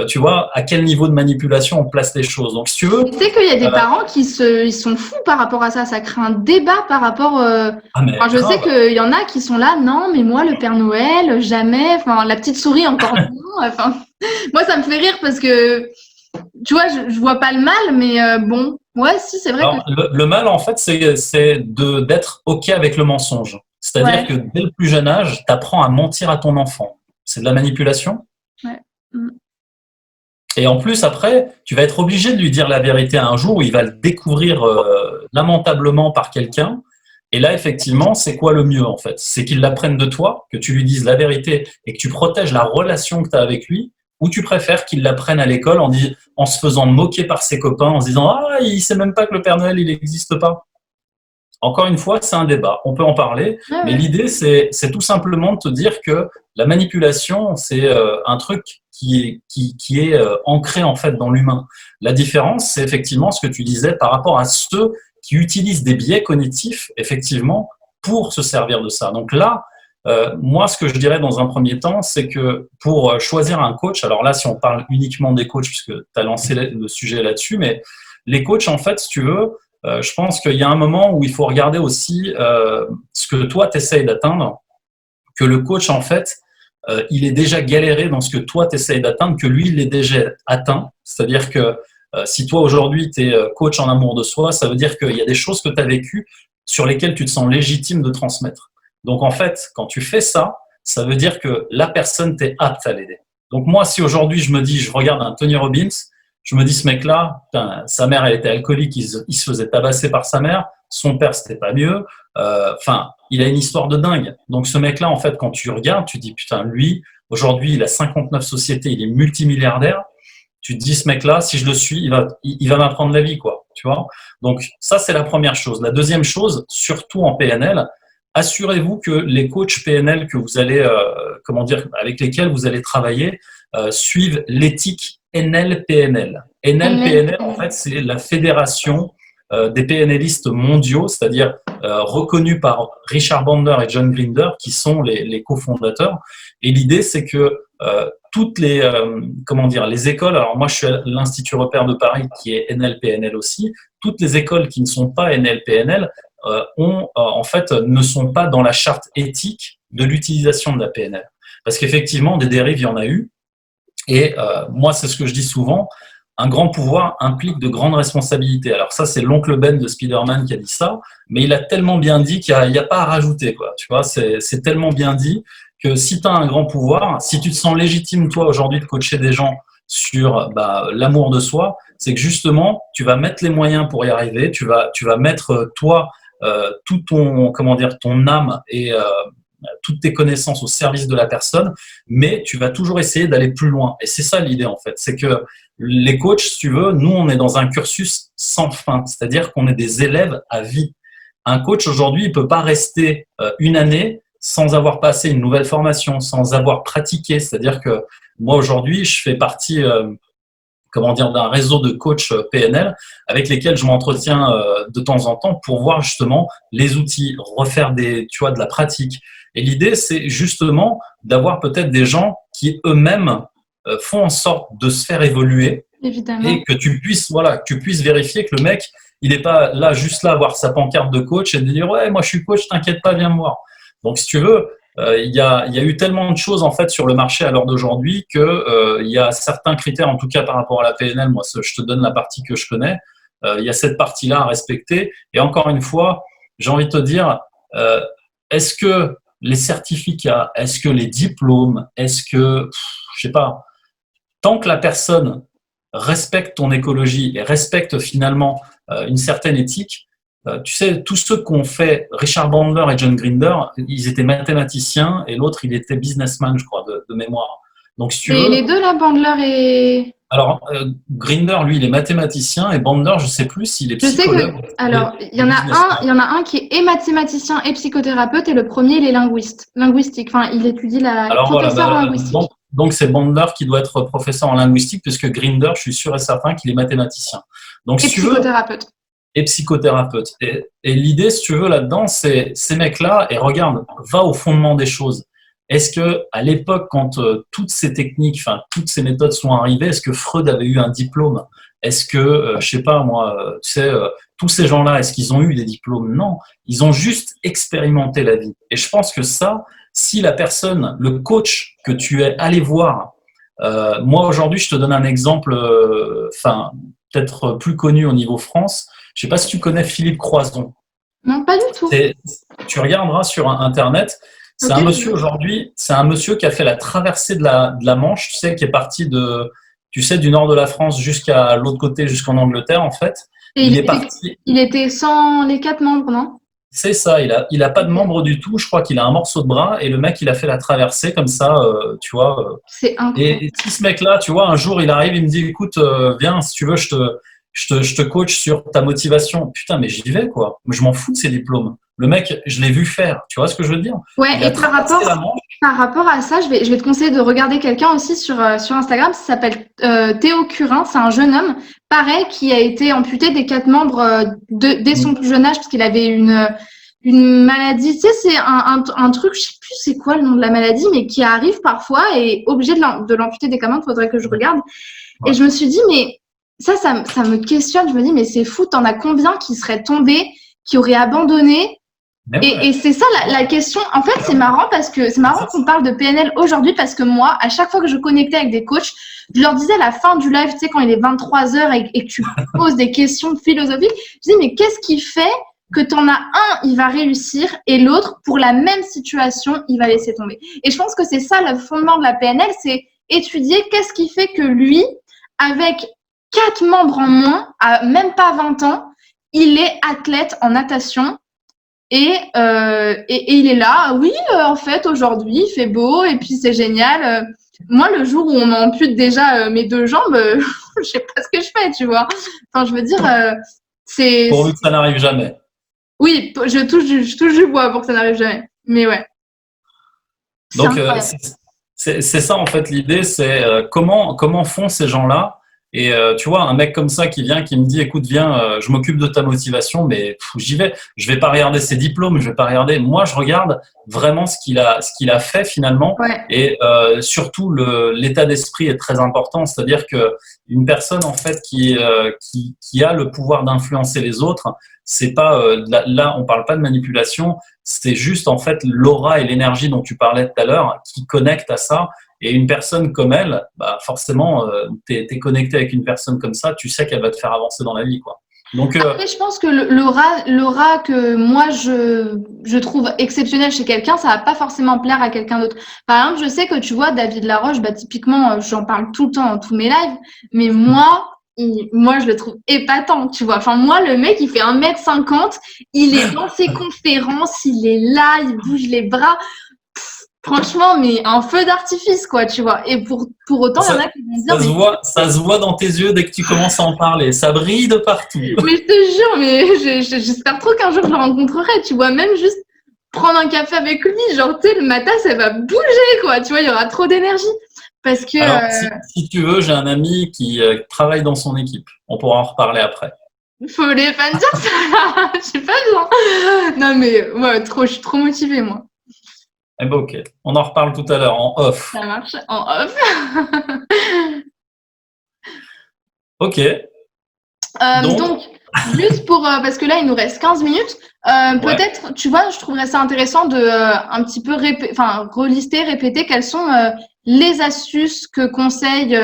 tu vois à quel niveau de manipulation on place les choses. Donc si tu veux, Tu sais qu'il y a des parents ils sont fous par rapport à ça. Ça crée un débat par rapport. ah mais Enfin, je sais grave. qu'il y en a qui sont là, non, mais moi, le Père Noël, jamais. Enfin, la petite souris, encore non. Enfin, moi, ça me fait rire parce que, tu vois, je vois pas le mal, mais bon, ouais, si, c'est vrai que. Alors, le mal, en fait, c'est d'être OK avec le mensonge. C'est-à-dire Ouais, que dès le plus jeune âge, tu apprends à mentir à ton enfant. C'est de la manipulation. ouais. Mm. Et en plus, après, tu vas être obligé de lui dire la vérité un jour où il va le découvrir lamentablement par quelqu'un. Et là, effectivement, c'est quoi le mieux, en fait? C'est qu'il l'apprenne de toi, que tu lui dises la vérité et que tu protèges la relation que tu as avec lui, ou tu préfères qu'il l'apprenne à l'école en se faisant moquer par ses copains, en se disant ah, il sait même pas que le Père Noël, il n'existe pas. Encore une fois, c'est un débat, on peut en parler, Ouais, mais ouais. l'idée, c'est tout simplement de te dire que la manipulation, c'est un truc qui est ancré en fait dans l'humain. La différence, c'est effectivement ce que tu disais par rapport à ceux qui utilisent des biais cognitifs, effectivement, pour se servir de ça. Donc là, moi, ce que je dirais dans un premier temps, c'est que pour choisir un coach, alors là, si on parle uniquement des coachs, puisque tu as lancé le sujet là-dessus, mais les coachs, en fait, si tu veux, je pense qu'il y a un moment où il faut regarder aussi ce que toi, tu essayes d'atteindre, que le coach, en fait, il est déjà galéré dans ce que toi, tu essayes d'atteindre, que lui, il est déjà atteint. C'est-à-dire que si toi, aujourd'hui, tu es coach en amour de soi, ça veut dire qu'il y a des choses que tu as vécues sur lesquelles tu te sens légitime de transmettre. Donc, en fait, quand tu fais ça, ça veut dire que la personne, t'es apte à l'aider. Donc, moi, si aujourd'hui, je me dis, je regarde un Tony Robbins, je me dis, ce mec-là, sa mère, elle était alcoolique, il se faisait tabasser par sa mère, son père, c'était pas mieux. Enfin, il a une histoire de dingue. Donc, ce mec-là, en fait, quand tu regardes, tu dis, putain, lui, aujourd'hui, il a 59 sociétés, il est multimilliardaire. Tu te dis, ce mec-là, si je le suis, il va m'apprendre la vie, quoi. Tu vois? Donc, ça, c'est la première chose. La deuxième chose, surtout en PNL, assurez-vous que les coachs PNL que vous allez, comment dire, avec lesquels vous allez travailler, suivent l'éthique NLPNL. NLPNL, en fait, c'est la fédération des PNListes mondiaux, c'est-à-dire reconnus par Richard Bandler et John Grinder, qui sont les cofondateurs. Et l'idée, c'est que toutes les, comment dire, les écoles, alors moi je suis à l'Institut Repère de Paris qui est NLPNL aussi, toutes les écoles qui ne sont pas NLPNL en fait, ne sont pas dans la charte éthique de l'utilisation de la PNL. Parce qu'effectivement, des dérives, il y en a eu. Et moi, c'est ce que je dis souvent, un grand pouvoir implique de grandes responsabilités. Alors ça, c'est l'oncle Ben de Spider-Man qui a dit ça, mais il a tellement bien dit qu'il n'y a pas à rajouter, quoi. Tu vois, c'est tellement bien dit que si tu as un grand pouvoir, si tu te sens légitime, toi, aujourd'hui, de coacher des gens sur l'amour de soi, c'est que justement, tu vas mettre les moyens pour y arriver, tu vas mettre, toi, tout ton, comment dire, ton âme et toutes tes connaissances au service de la personne, mais tu vas toujours essayer d'aller plus loin. Et c'est ça l'idée, en fait. C'est que les coachs, si tu veux, nous, on est dans un cursus sans fin, c'est-à-dire qu'on est des élèves à vie. Un coach, aujourd'hui, il peut pas rester une année sans avoir passé une nouvelle formation, sans avoir pratiqué. C'est-à-dire que moi, aujourd'hui, je fais partie comment dire, d'un réseau de coachs PNL avec lesquels je m'entretiens de temps en temps pour voir justement les outils, refaire tu vois, de la pratique. Et l'idée, c'est justement d'avoir peut-être des gens qui eux-mêmes font en sorte de se faire évoluer Évidemment. et que tu puisses, voilà, que tu puisses vérifier que le mec, il n'est pas là juste là à avoir sa pancarte de coach et de dire ouais, moi je suis coach, t'inquiète pas, viens me voir. Donc si tu veux, il y a eu tellement de choses en fait sur le marché à l'heure d'aujourd'hui que il y a certains critères, en tout cas par rapport à la PNL. Moi, je te donne la partie que je connais. Il y a cette partie-là à respecter. Et encore une fois, j'ai envie de te dire, euh, est-ce que les certificats, est-ce que les diplômes, est-ce que, je sais pas, tant que la personne respecte ton écologie et respecte finalement une certaine éthique, tu sais, tous ceux qu'ont fait Richard Bandler et John Grinder, ils étaient mathématiciens et l'autre, il était businessman, je crois, de mémoire. Donc, si tu Et les veux, deux là, Bandler et… alors, Grinder, lui, il est mathématicien et Bandler, je sais plus s'il est Je sais que, psychologue alors, et businessman. il y en a un qui est mathématicien et psychothérapeute et le premier, il est linguistique. Enfin, il étudie Alors voilà, professeur en linguistique. donc c'est Bandler qui doit être professeur en linguistique, puisque Grinder, je suis sûr et certain qu'il est mathématicien. Donc, Et si tu veux, psychothérapeute. et psychothérapeute. Et l'idée, si tu veux, là-dedans, c'est ces mecs-là, et regarde, va au fondement des choses. Est-ce que à l'époque, quand toutes ces techniques, enfin toutes ces méthodes sont arrivées, est-ce que Freud avait eu un diplôme? Est-ce que, je sais pas moi, tu sais, tous ces gens-là, est-ce qu'ils ont eu des diplômes? Non, ils ont juste expérimenté la vie. Et je pense que ça, si la personne, le coach que tu es allé voir, moi aujourd'hui, je te donne un exemple, enfin peut-être plus connu au niveau France. Je sais pas si tu connais Philippe Croison. Non, pas du tout. Tu regarderas sur Internet. C'est Ok. un monsieur aujourd'hui, c'est un monsieur qui a fait la traversée de la Manche, tu sais, qui est parti de, tu sais, du nord de la France jusqu'à l'autre côté, jusqu'en Angleterre, en fait. Et Il est parti. il était sans les 4 membres, non? C'est ça, il a pas de Ok. membre du tout. Je crois qu'il a un morceau de bras et le mec, il a fait la traversée comme ça, tu vois. C'est incroyable. Et si ce mec-là, tu vois, un jour, il arrive, il me dit, écoute, viens, si tu veux, je te coach sur ta motivation. Putain, mais j'y vais, quoi. Je m'en fous de ces diplômes. Le mec, je l'ai vu faire. Tu vois ce que je veux dire? Ouais, Il a et traversé la Manche. par rapport à ça, je vais te conseiller de regarder quelqu'un aussi sur Instagram. Ça s'appelle Théo Curin. C'est un jeune homme, pareil, qui a été amputé des 4 membres dès son plus jeune âge parce qu'il avait une maladie. Tu sais, c'est un truc, je sais plus c'est quoi le nom de la maladie, mais qui arrive parfois et obligé de l'amputer des 4 membres. Faudrait que je regarde. Ouais. Et je me suis dit, mais ça me questionne. Je me dis, mais c'est fou, t'en as combien qui seraient tombés, qui auraient abandonné? Et c'est ça la question. En fait, c'est marrant parce que c'est marrant qu'on parle de PNL aujourd'hui parce que moi, à chaque fois que je connectais avec des coachs, je leur disais à la fin du live, tu sais, quand il est 23h et que tu poses des questions philosophiques, je dis, mais qu'est-ce qui fait que t'en as un, il va réussir et l'autre, pour la même situation, il va laisser tomber. Et je pense que c'est ça le fondement de la PNL, c'est étudier qu'est-ce qui fait que lui, avec 4 membres en moins, à même pas 20 ans, il est athlète en natation. Et il est là, oui, en fait, aujourd'hui, il fait beau et puis c'est génial. Moi, le jour où on m'ampute déjà mes 2 jambes, je sais pas ce que je fais, tu vois. Enfin, je veux dire, c'est… Pourvu que ça n'arrive jamais. Oui, je touche du bois pour que ça n'arrive jamais. Mais ouais, c'est Donc, incroyable. c'est ça, en fait, l'idée, c'est comment font ces gens-là. Et tu vois, un mec comme ça qui vient, qui me dit, écoute, viens, je m'occupe de ta motivation, mais j'y vais. Je vais pas regarder ses diplômes, je vais pas regarder. Moi, je regarde vraiment ce qu'il a fait finalement. Ouais. Et surtout, l'état d'esprit est très important. C'est-à-dire que une personne, en fait, qui a le pouvoir d'influencer les autres, c'est pas, là, on parle pas de manipulation, c'est juste, en fait, l'aura et l'énergie dont tu parlais tout à l'heure qui connectent à ça. Et une personne comme elle, bah forcément, tu es connecté avec une personne comme ça, tu sais qu'elle va te faire avancer dans la vie, quoi. Donc, Après, je pense que l'aura que moi je trouve exceptionnelle chez quelqu'un, ça va pas forcément plaire à quelqu'un d'autre. Par exemple, je sais que tu vois, David Laroche, bah, typiquement, j'en parle tout le temps dans tous mes lives, mais moi, je le trouve épatant, tu vois. Enfin, moi, le mec, il fait 1m50, il est dans ses conférences, il est là, il bouge les bras. Franchement, mais un feu d'artifice, quoi, tu vois. Et pour autant, il y en a qui vont dire, mais ça se voit dans tes yeux dès que tu commences à en parler. Ça brille de partout. mais je te jure, mais j'espère trop qu'un jour je le rencontrerai, tu vois, même juste prendre un café avec lui, genre, tu sais, le matin, ça va bouger, quoi, tu vois, il y aura trop d'énergie. Parce que, Alors, si tu veux, j'ai un ami qui travaille dans son équipe. On pourra en reparler après. faut les fans dire ça, j'ai pas besoin. Non, mais, ouais, je suis trop motivée, moi. Eh ben, ok. On en reparle tout à l'heure en off. Ça marche en off. Ok. Donc, Donc, juste pour, parce que là, il nous reste 15 minutes, ouais. peut-être, tu vois, je trouverais ça intéressant de un petit peu relister, répéter quelles sont les astuces que conseillent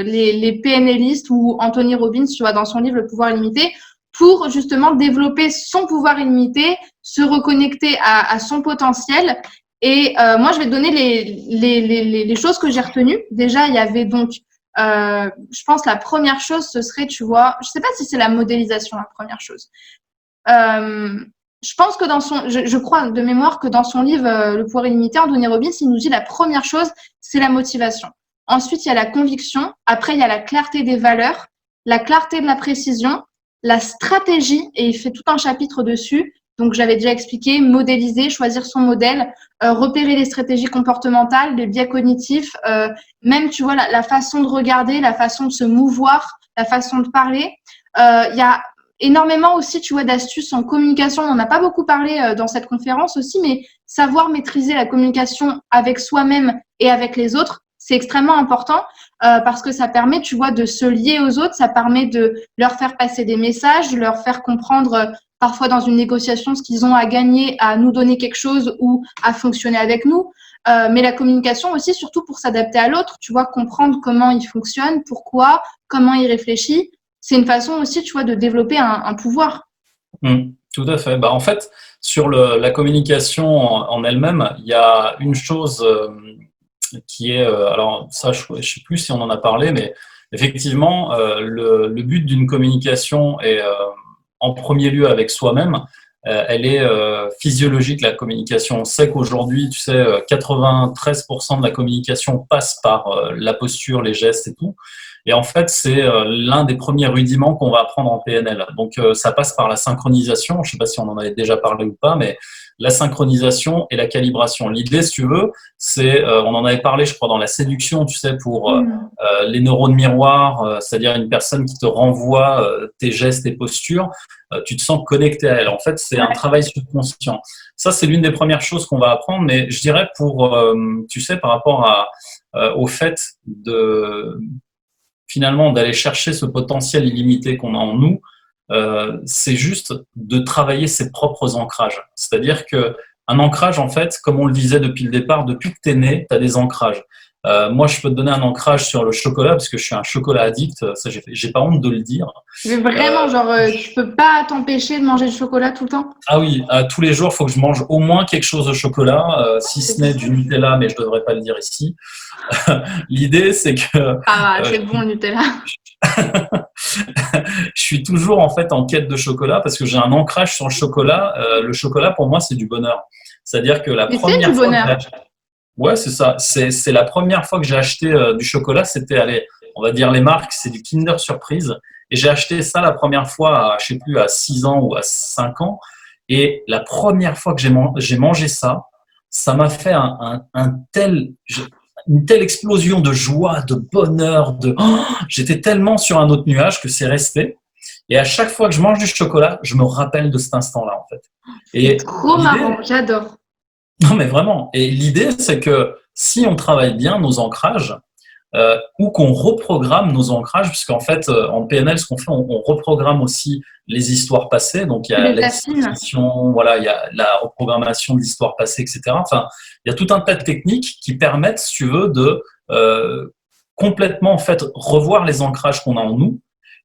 les PNListes ou Anthony Robbins, tu vois, dans son livre Le pouvoir illimité, pour justement développer son pouvoir illimité, se reconnecter à son potentiel. Et moi, je vais te donner les choses que j'ai retenues. Déjà, il y avait donc je pense la première chose, ce serait, tu vois, je sais pas si c'est la modélisation, la première chose. Je pense que je crois de mémoire que dans son livre Le pouvoir illimité, Anthony Robbins, il nous dit la première chose, c'est la motivation. Ensuite, il y a la conviction. Après, il y a la clarté des valeurs, la clarté de la précision, la stratégie, et il fait tout un chapitre dessus. Donc, j'avais déjà expliqué, modéliser, choisir son modèle, repérer les stratégies comportementales, les biais cognitifs, même, tu vois, la façon de regarder, la façon de se mouvoir, la façon de parler. Il y a énormément aussi, tu vois, d'astuces en communication. On n'en a pas beaucoup parlé dans cette conférence aussi, mais savoir maîtriser la communication avec soi-même et avec les autres, c'est extrêmement important parce que ça permet, tu vois, de se lier aux autres, ça permet de leur faire passer des messages, de leur faire comprendre parfois dans une négociation ce qu'ils ont à gagner, à nous donner quelque chose ou à fonctionner avec nous. Mais la communication aussi, surtout pour s'adapter à l'autre, tu vois, comprendre comment il fonctionne, pourquoi, comment il réfléchit. C'est une façon aussi, tu vois, de développer un pouvoir. Tout à fait. Bah, en fait, sur la communication en elle-même, il y a une chose qui est, alors ça, je ne sais plus si on en a parlé, mais effectivement, le but d'une communication est en premier lieu avec soi-même. Elle est physiologique, la communication. On sait qu'aujourd'hui, tu sais, 93% de la communication passe par la posture, les gestes et tout. Et en fait, c'est l'un des premiers rudiments qu'on va apprendre en PNL. Donc, ça passe par la synchronisation. Je ne sais pas si on en avait déjà parlé ou pas, mais la synchronisation et la calibration. L'idée, si tu veux, c'est, on en avait parlé, je crois, dans la séduction, tu sais, pour les neurones miroirs, c'est-à-dire une personne qui te renvoie tes gestes et postures, tu te sens connecté à elle. En fait, c'est un travail subconscient. Ça, c'est l'une des premières choses qu'on va apprendre, mais je dirais pour, tu sais, par rapport au fait de finalement d'aller chercher ce potentiel illimité qu'on a en nous, c'est juste de travailler ses propres ancrages. C'est-à-dire que un ancrage, en fait, comme on le disait depuis le départ, depuis que tu es né, tu as des ancrages. Moi, je peux te donner un ancrage sur le chocolat parce que je suis un chocolat addict. Ça, j'ai pas honte de le dire. Mais vraiment, genre, tu peux pas t'empêcher de manger du chocolat tout le temps? Ah oui, tous les jours, il faut que je mange au moins quelque chose de chocolat, si C'est ce n'est du Nutella, mais je devrais pas le dire ici. L'idée, c'est que ah, c'est bon le Nutella. je suis toujours en fait en quête de chocolat parce que j'ai un ancrage sur le chocolat. Le chocolat, pour moi, c'est du bonheur. C'est-à-dire que la Mais c'est du première fois que j'ai bonheur. acheté, ouais, c'est ça. C'est la première fois que j'ai acheté du chocolat, c'était, allez, on va dire les marques, c'est du Kinder Surprise. Et j'ai acheté ça la première fois, je sais plus, à 6 ans ou à 5 ans. Et la première fois que j'ai mangé ça, ça m'a fait une telle explosion de joie, de bonheur, j'étais tellement sur un autre nuage que c'est resté. Et à chaque fois que je mange du chocolat, je me rappelle de cet instant-là, en fait. C'est Et trop l'idée, marrant, j'adore. non mais vraiment, et l'idée, c'est que si on travaille bien nos ancrages, ou qu'on reprogramme nos ancrages, puisqu'en fait, en PNL, ce qu'on fait, on reprogramme aussi les histoires passées. Donc, il y Tu a les affines. l'expression, voilà, il y a la reprogrammation de l'histoire passée, etc. Enfin, il y a tout un tas de techniques qui permettent, si tu veux, de complètement, en fait, revoir les ancrages qu'on a en nous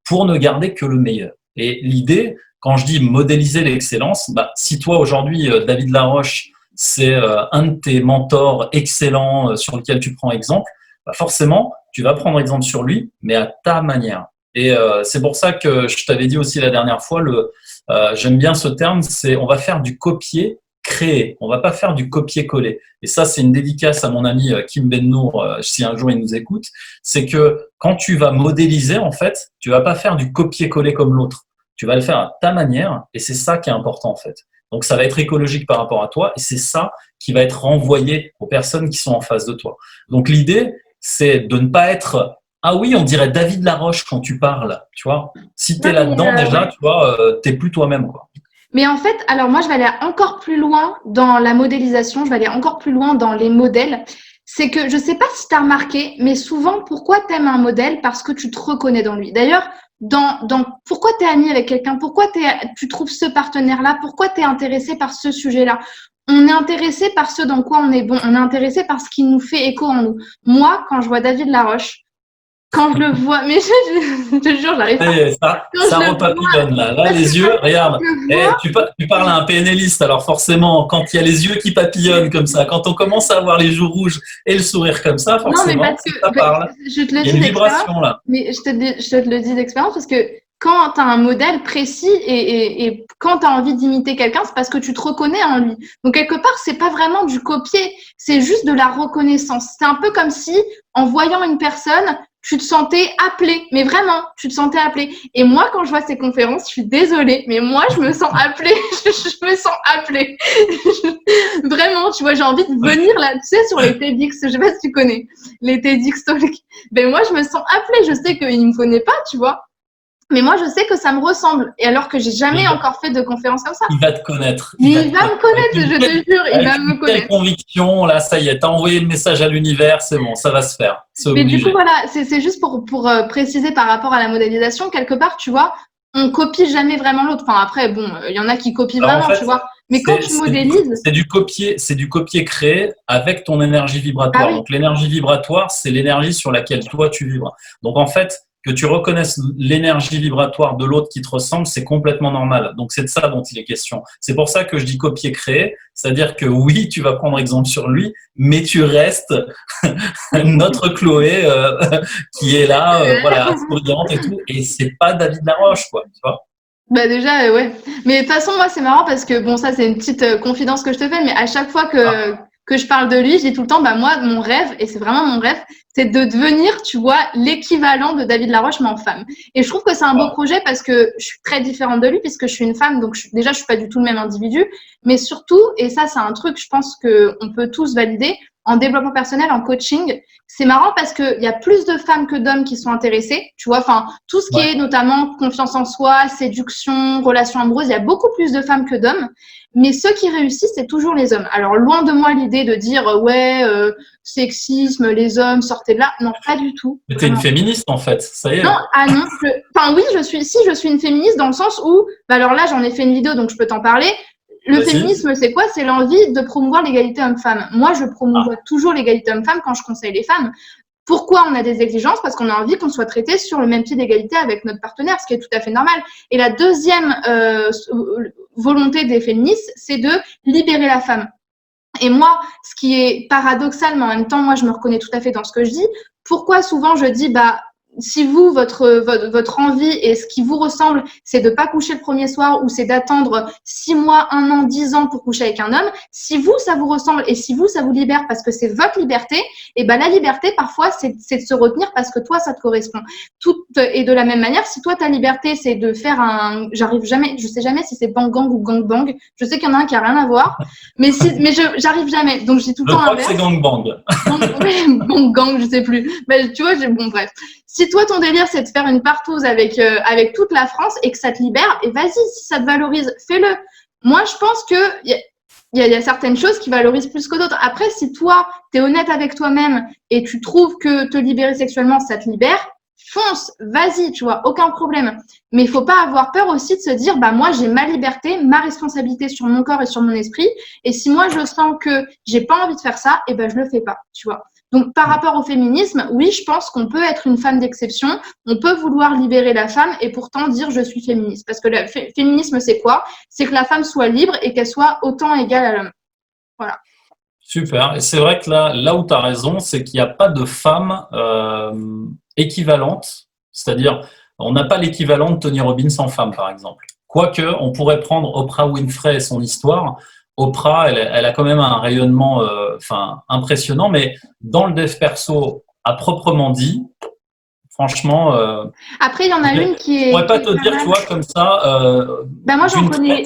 pour ne garder que le meilleur. Et l'idée, quand je dis modéliser l'excellence, bah, si toi, aujourd'hui, David Laroche, c'est un de tes mentors excellents sur lequel tu prends exemple, bah forcément, tu vas prendre exemple sur lui, mais à ta manière. Et c'est pour ça que je t'avais dit aussi la dernière fois, j'aime bien ce terme, c'est on va faire du copier-créer, on va pas faire du copier-coller. Et ça, c'est une dédicace à mon ami Kim Bennour, si un jour il nous écoute, c'est que quand tu vas modéliser, en fait, tu vas pas faire du copier-coller comme l'autre. Tu vas le faire à ta manière, et c'est ça qui est important, en fait. Donc, ça va être écologique par rapport à toi, et c'est ça qui va être renvoyé aux personnes qui sont en face de toi. Donc, l'idée, c'est de ne pas être ah oui, on dirait David Laroche quand tu parles, tu vois. Si tu es Non, mais là-dedans déjà, ouais. tu vois, t'es plus toi-même, quoi. Mais en fait, alors moi, je vais aller encore plus loin dans la modélisation, je vais aller encore plus loin dans les modèles. C'est que je sais pas si tu as remarqué, mais souvent, pourquoi tu aimes un modèle? Parce que tu te reconnais dans lui. D'ailleurs, pourquoi tu es ami avec quelqu'un? Pourquoi tu trouves ce partenaire-là? Pourquoi tu es intéressé par ce sujet-là? On est intéressé par ce dans quoi on est bon. On est intéressé par ce qui nous fait écho en nous. Moi, quand je vois David Laroche, quand je le vois, mais je te jure, j'arrive pas. Ça repapillonne là. Là, les yeux, regarde. Tu parles à un PNListe, alors forcément, quand il y a les yeux qui papillonnent comme ça, quand on commence à avoir les joues rouges et le sourire comme ça, forcément, non, mais parce que, ça parle. je te le Il y a dis une vibration là. Mais je te le dis d'expérience parce que quand tu as un modèle précis et quand tu as envie d'imiter quelqu'un, c'est parce que tu te reconnais en lui. Donc, quelque part, c'est pas vraiment du copier, c'est juste de la reconnaissance. C'est un peu comme si, en voyant une personne, tu te sentais appelé, mais vraiment, tu te sentais appelé. Et moi, quand je vois ces conférences, je suis désolée, mais moi, je me sens appelée. Je me sens appelée. Vraiment, tu vois, j'ai envie de venir là, tu sais, sur les TEDx, je sais pas si tu connais, les TEDx Talk. Ben moi, je me sens appelée. Je sais qu'il ne me connaît pas, tu vois. Mais moi, je sais que ça me ressemble. Et alors que j'ai jamais encore fait de conférence comme ça. Il va te connaître. Mais il va me connaître, je te jure, il va me connaître. Conviction, là, ça y est, t'as envoyé le message à l'univers, c'est bon, ça va se faire. Mais du coup, voilà, c'est juste pour préciser par rapport à la modélisation, quelque part, tu vois, on copie jamais vraiment l'autre. Enfin, après, bon, il y en a qui copient vraiment, en fait, tu vois. Mais quand tu modélises… C'est du copier-créer avec ton énergie vibratoire. Ah, oui. Donc, l'énergie vibratoire, c'est l'énergie sur laquelle toi, tu vibres. Donc, en fait, que tu reconnaisses l'énergie vibratoire de l'autre qui te ressemble, c'est complètement normal. Donc, c'est de ça dont il est question. C'est pour ça que je dis copier-créer. C'est-à-dire que oui, tu vas prendre exemple sur lui, mais tu restes notre Chloé qui est là, voilà, souriante et tout. Et c'est pas David Laroche, quoi, tu vois. Bah déjà, ouais. Mais de toute façon, moi, c'est marrant parce que, bon, ça, c'est une petite confidence que je te fais, mais à chaque fois que je parle de lui, je dis tout le temps, bah moi, mon rêve, et c'est vraiment mon rêve, c'est de devenir, tu vois, l'équivalent de David Laroche, mais en femme. Et je trouve que c'est un beau projet parce que je suis très différente de lui puisque je suis une femme, donc déjà, je suis pas du tout le même individu, mais surtout, et ça, c'est un truc, je pense qu'on peut tous valider, en développement personnel, en coaching, c'est marrant parce qu'il y a plus de femmes que d'hommes qui sont intéressées, tu vois, enfin, tout ce qui est notamment confiance en soi, séduction, relations amoureuses, il y a beaucoup plus de femmes que d'hommes, mais ceux qui réussissent, c'est toujours les hommes. Alors, loin de moi l'idée de dire, sexisme, les hommes, sortez de là, non, pas du tout. Mais t'es une féministe, en fait, ça y est. Non, non, enfin oui, je suis une féministe dans le sens où, bah alors là, j'en ai fait une vidéo, donc je peux t'en parler. Le féminisme, c'est quoi? C'est l'envie de promouvoir l'égalité homme-femme. Moi, je promouvois toujours l'égalité homme-femme quand je conseille les femmes. Pourquoi on a des exigences? Parce qu'on a envie qu'on soit traité sur le même pied d'égalité avec notre partenaire, ce qui est tout à fait normal. Et la deuxième volonté des féministes, c'est de libérer la femme. Et moi, ce qui est paradoxal, mais en même temps, moi, je me reconnais tout à fait dans ce que je dis. Pourquoi souvent je dis, bah, si vous, votre envie et ce qui vous ressemble, c'est de pas coucher le premier soir ou c'est d'attendre 6 mois, 1 an, 10 ans pour coucher avec un homme, si vous, ça vous ressemble et si vous, ça vous libère parce que c'est votre liberté, et ben la liberté, parfois, c'est de se retenir parce que toi, ça te correspond. Et de la même manière, si toi, ta liberté, c'est de faire je sais jamais si c'est bang gang ou gang bang. Je sais qu'il y en a un qui a rien à voir, mais j'arrive jamais. Donc, je dis tout le temps l'inverse. Je crois que c'est gang bang. Bang gang, je sais plus. Ben, tu vois, bon, bref. Si toi, ton délire, c'est de faire une partouze avec toute la France et que ça te libère, et vas-y, si ça te valorise, fais-le. Moi, je pense qu'il y a certaines choses qui valorisent plus que d'autres. Après, si toi, tu es honnête avec toi-même et tu trouves que te libérer sexuellement, ça te libère, fonce, vas-y, tu vois, aucun problème. Mais il faut pas avoir peur aussi de se dire, bah moi, j'ai ma liberté, ma responsabilité sur mon corps et sur mon esprit. Et si moi, je sens que j'ai pas envie de faire ça, et ben je le fais pas, tu vois. Donc, par rapport au féminisme, oui, je pense qu'on peut être une femme d'exception, on peut vouloir libérer la femme et pourtant dire je suis féministe. Parce que le féminisme, c'est quoi? C'est que la femme soit libre et qu'elle soit autant égale à l'homme. Voilà. Super. Et c'est vrai que là où tu as raison, c'est qu'il n'y a pas de femme équivalente. C'est-à-dire, on n'a pas l'équivalent de Tony Robbins en femme, par exemple. Quoique, on pourrait prendre Oprah Winfrey et son histoire. Oprah, elle a quand même un rayonnement impressionnant, mais dans le dev perso, à proprement dit, franchement… Après, il y en a une qui est… Je pourrais pas te dire, tu vois, comme ça… Ben moi, j'en connais.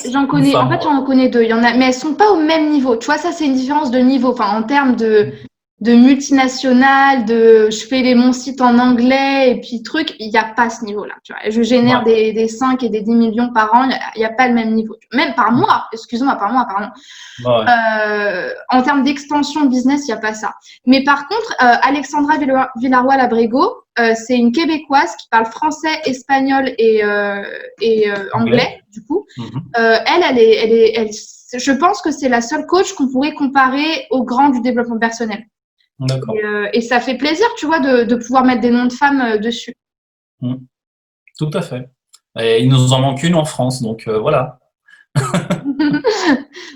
En fait, j'en connais deux. Il y en a, mais elles sont pas au même niveau. Tu vois, ça, c'est une différence de niveau. Enfin, en termes de… de multinationales, je fais mon site en anglais et puis truc, il n'y a pas ce niveau-là. Tu vois. Je génère des 5 et des 10 millions par an, il n'y a pas le même niveau. Même par mois, excuse-moi, par mois, pardon. En termes d'extension de business, il n'y a pas ça. Mais par contre, Alexandra Villaroy-Labrego, c'est une Québécoise qui parle français, espagnol et anglais, du coup. Je pense que c'est la seule coach qu'on pourrait comparer au grand du développement personnel. D'accord. Et ça fait plaisir, tu vois, de pouvoir mettre des noms de femmes dessus. Tout à fait. Et il nous en manque une en France, donc voilà.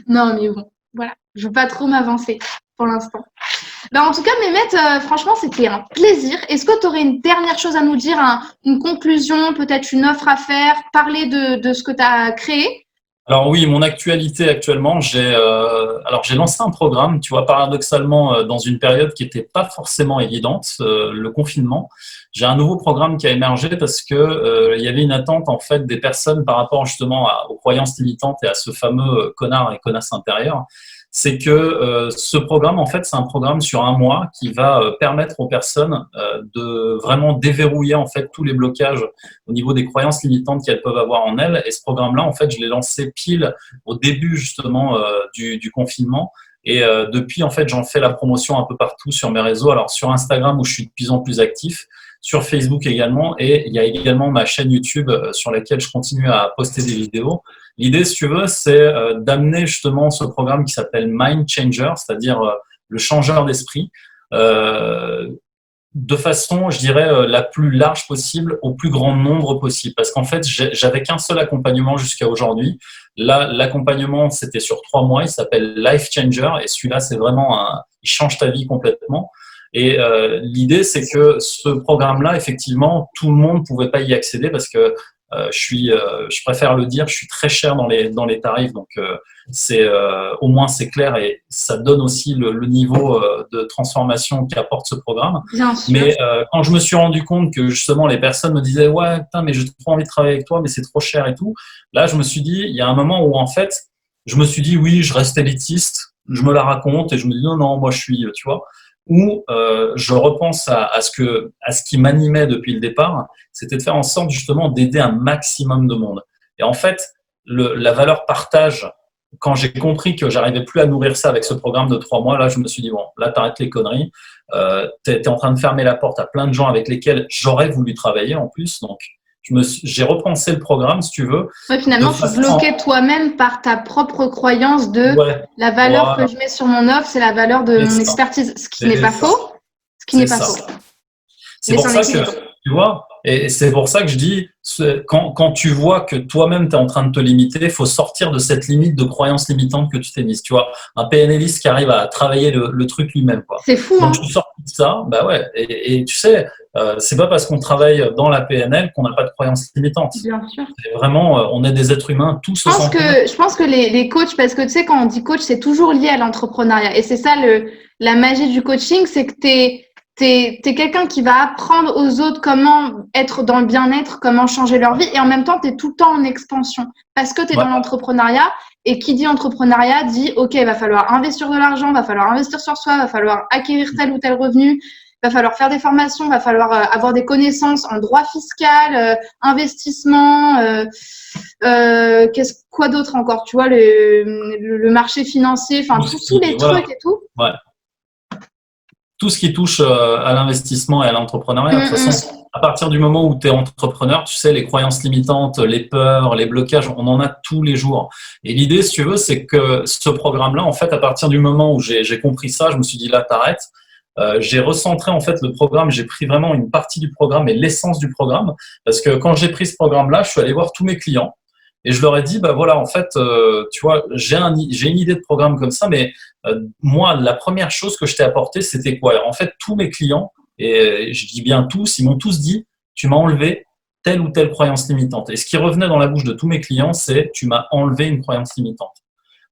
Non, mais bon, voilà. Je veux pas trop m'avancer pour l'instant. En tout cas, Mehmet, franchement, c'était un plaisir. Est-ce que tu aurais une dernière chose à nous dire, une conclusion, peut-être une offre à faire, parler de ce que tu as créé? Alors oui, mon actualité actuellement, j'ai lancé un programme, tu vois, paradoxalement, dans une période qui n'était pas forcément évidente, le confinement. J'ai un nouveau programme qui a émergé parce que il y avait une attente en fait des personnes par rapport justement aux croyances limitantes et à ce fameux connard et connasse intérieur. C'est que ce programme, en fait, c'est un programme sur un mois qui va permettre aux personnes de vraiment déverrouiller en fait tous les blocages au niveau des croyances limitantes qu'elles peuvent avoir en elles. Et ce programme-là, en fait, je l'ai lancé pile au début justement du confinement. Et depuis, en fait, j'en fais la promotion un peu partout sur mes réseaux. Alors sur Instagram où je suis de plus en plus actif, sur Facebook également, et il y a également ma chaîne YouTube sur laquelle je continue à poster des vidéos. L'idée, si tu veux, c'est d'amener justement ce programme qui s'appelle Mind Changer, c'est-à-dire le changeur d'esprit, de façon, je dirais, la plus large possible, au plus grand nombre possible. Parce qu'en fait, j'avais qu'un seul accompagnement jusqu'à aujourd'hui. Là, l'accompagnement, c'était sur 3 mois. Il s'appelle Life Changer. Et celui-là, c'est vraiment il change ta vie complètement. Et l'idée, c'est que ce programme-là, effectivement, tout le monde ne pouvait pas y accéder parce que je préfère le dire, je suis très cher dans les tarifs, donc au moins c'est clair et ça donne aussi le niveau de transformation qu'apporte ce programme. Bien sûr. Mais quand je me suis rendu compte que justement les personnes me disaient ouais putain mais j'ai trop envie de travailler avec toi mais c'est trop cher et tout, là je me suis dit il y a un moment où en fait je me suis dit oui je reste élitiste, je me la raconte et je me dis non moi je suis tu vois. Où je repense à ce qui m'animait depuis le départ, c'était de faire en sorte justement d'aider un maximum de monde. Et en fait, la valeur partage, quand j'ai compris que j'arrivais plus à nourrir ça avec ce programme de 3 mois, là je me suis dit bon, là t'arrêtes les conneries, t'es en train de fermer la porte à plein de gens avec lesquels j'aurais voulu travailler en plus, donc j'ai repensé le programme, si tu veux. Ouais, finalement, tu bloquais toi-même par ta propre croyance de la valeur que je mets sur mon offre, c'est la valeur de mon expertise, ce qui n'est pas faux. Ce qui n'est pas faux. C'est pour ça que, tu vois, et c'est pour ça que je dis, quand tu vois que toi-même, tu es en train de te limiter, il faut sortir de cette limite de croyance limitante que tu t'es mise. Tu vois, un PNListe qui arrive à travailler le truc lui-même. C'est fou, donc, je sors de ça, bah ouais. Et tu sais, c'est pas parce qu'on travaille dans la PNL qu'on n'a pas de croyance limitante. Bien sûr. Vraiment, on est des êtres humains, tous je pense que les coachs, parce que tu sais, quand on dit coach, c'est toujours lié à l'entrepreneuriat. Et c'est ça la magie du coaching, c'est que t'es quelqu'un qui va apprendre aux autres comment être dans le bien-être, comment changer leur vie, et en même temps, t'es tout le temps en expansion parce que t'es dans l'entrepreneuriat. Et qui dit entrepreneuriat dit ok, il va falloir investir de l'argent, il va falloir investir sur soi, il va falloir acquérir tel ou tel revenu, il va falloir faire des formations, il va falloir avoir des connaissances en droit fiscal, investissement, quoi d'autre encore, tu vois, le marché financier, enfin tous les trucs et tout. Ouais. Tout ce qui touche à l'investissement et à l'entrepreneuriat. De toute façon, à partir du moment où tu es entrepreneur, tu sais, les croyances limitantes, les peurs, les blocages, on en a tous les jours. Et l'idée, si tu veux, c'est que ce programme-là, en fait, à partir du moment où j'ai compris ça, je me suis dit là, t'arrêtes. J'ai recentré en fait le programme, j'ai pris vraiment une partie du programme et l'essence du programme. Parce que quand j'ai pris ce programme-là, je suis allé voir tous mes clients. Et je leur ai dit, bah voilà, en fait, tu vois, j'ai une idée de programme comme ça, mais moi, la première chose que je t'ai apportée, c'était quoi? En fait, tous mes clients, et je dis bien tous, ils m'ont tous dit, tu m'as enlevé telle ou telle croyance limitante. Et ce qui revenait dans la bouche de tous mes clients, c'est, tu m'as enlevé une croyance limitante.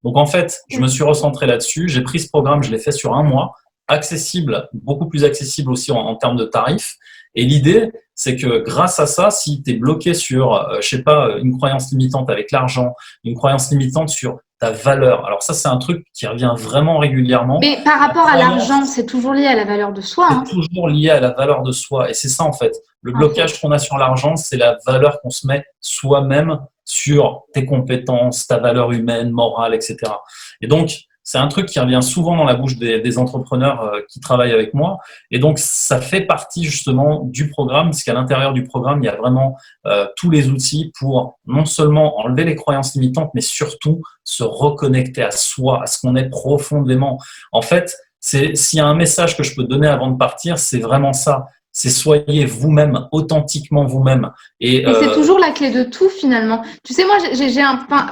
Donc en fait, je me suis recentré là-dessus, j'ai pris ce programme, je l'ai fait sur un mois, accessible, beaucoup plus accessible aussi en termes de tarifs. Et l'idée, c'est que grâce à ça, si tu es bloqué sur, je sais pas, une croyance limitante avec l'argent, une croyance limitante sur ta valeur. Alors ça, c'est un truc qui revient vraiment régulièrement. Mais par rapport à l'argent, c'est toujours lié à la valeur de soi. C'est toujours lié à la valeur de soi. Et c'est ça, en fait. Le blocage qu'on a sur l'argent, c'est la valeur qu'on se met soi-même sur tes compétences, ta valeur humaine, morale, etc. Et donc, c'est un truc qui revient souvent dans la bouche des entrepreneurs qui travaillent avec moi. Et donc, ça fait partie justement du programme, parce qu'à l'intérieur du programme, il y a vraiment tous les outils pour non seulement enlever les croyances limitantes, mais surtout se reconnecter à soi, à ce qu'on est profondément. En fait, s'il y a un message que je peux te donner avant de partir, c'est vraiment ça. C'est soyez vous-même, authentiquement vous-même. Et c'est toujours la clé de tout finalement. Tu sais, moi,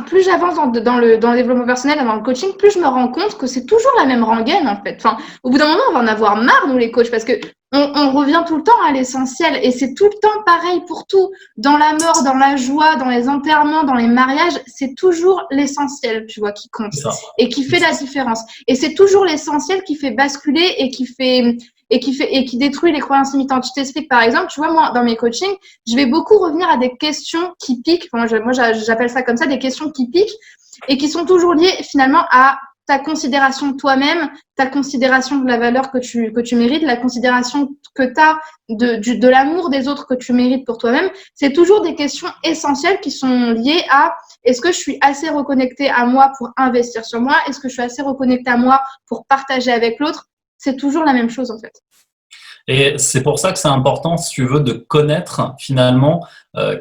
plus j'avance dans le développement personnel, dans le coaching, plus je me rends compte que c'est toujours la même rengaine en fait. Enfin, au bout d'un moment, on va en avoir marre nous les coachs parce que on revient tout le temps à l'essentiel et c'est tout le temps pareil pour tout. Dans la mort, dans la joie, dans les enterrements, dans les mariages, c'est toujours l'essentiel, tu vois, qui compte et qui fait la différence. Et c'est toujours l'essentiel qui fait basculer et qui détruit les croyances limitantes. Je t'explique par exemple, tu vois, moi, dans mes coachings, je vais beaucoup revenir à des questions qui piquent. Enfin, moi, j'appelle ça comme ça, des questions qui piquent et qui sont toujours liées finalement à ta considération de toi-même, ta considération de la valeur que tu mérites, la considération que tu as de l'amour des autres que tu mérites pour toi-même. C'est toujours des questions essentielles qui sont liées à est-ce que je suis assez reconnectée à moi pour investir sur moi? Est-ce que je suis assez reconnectée à moi pour partager avec l'autre? C'est toujours la même chose en fait. Et c'est pour ça que c'est important, si tu veux, de connaître finalement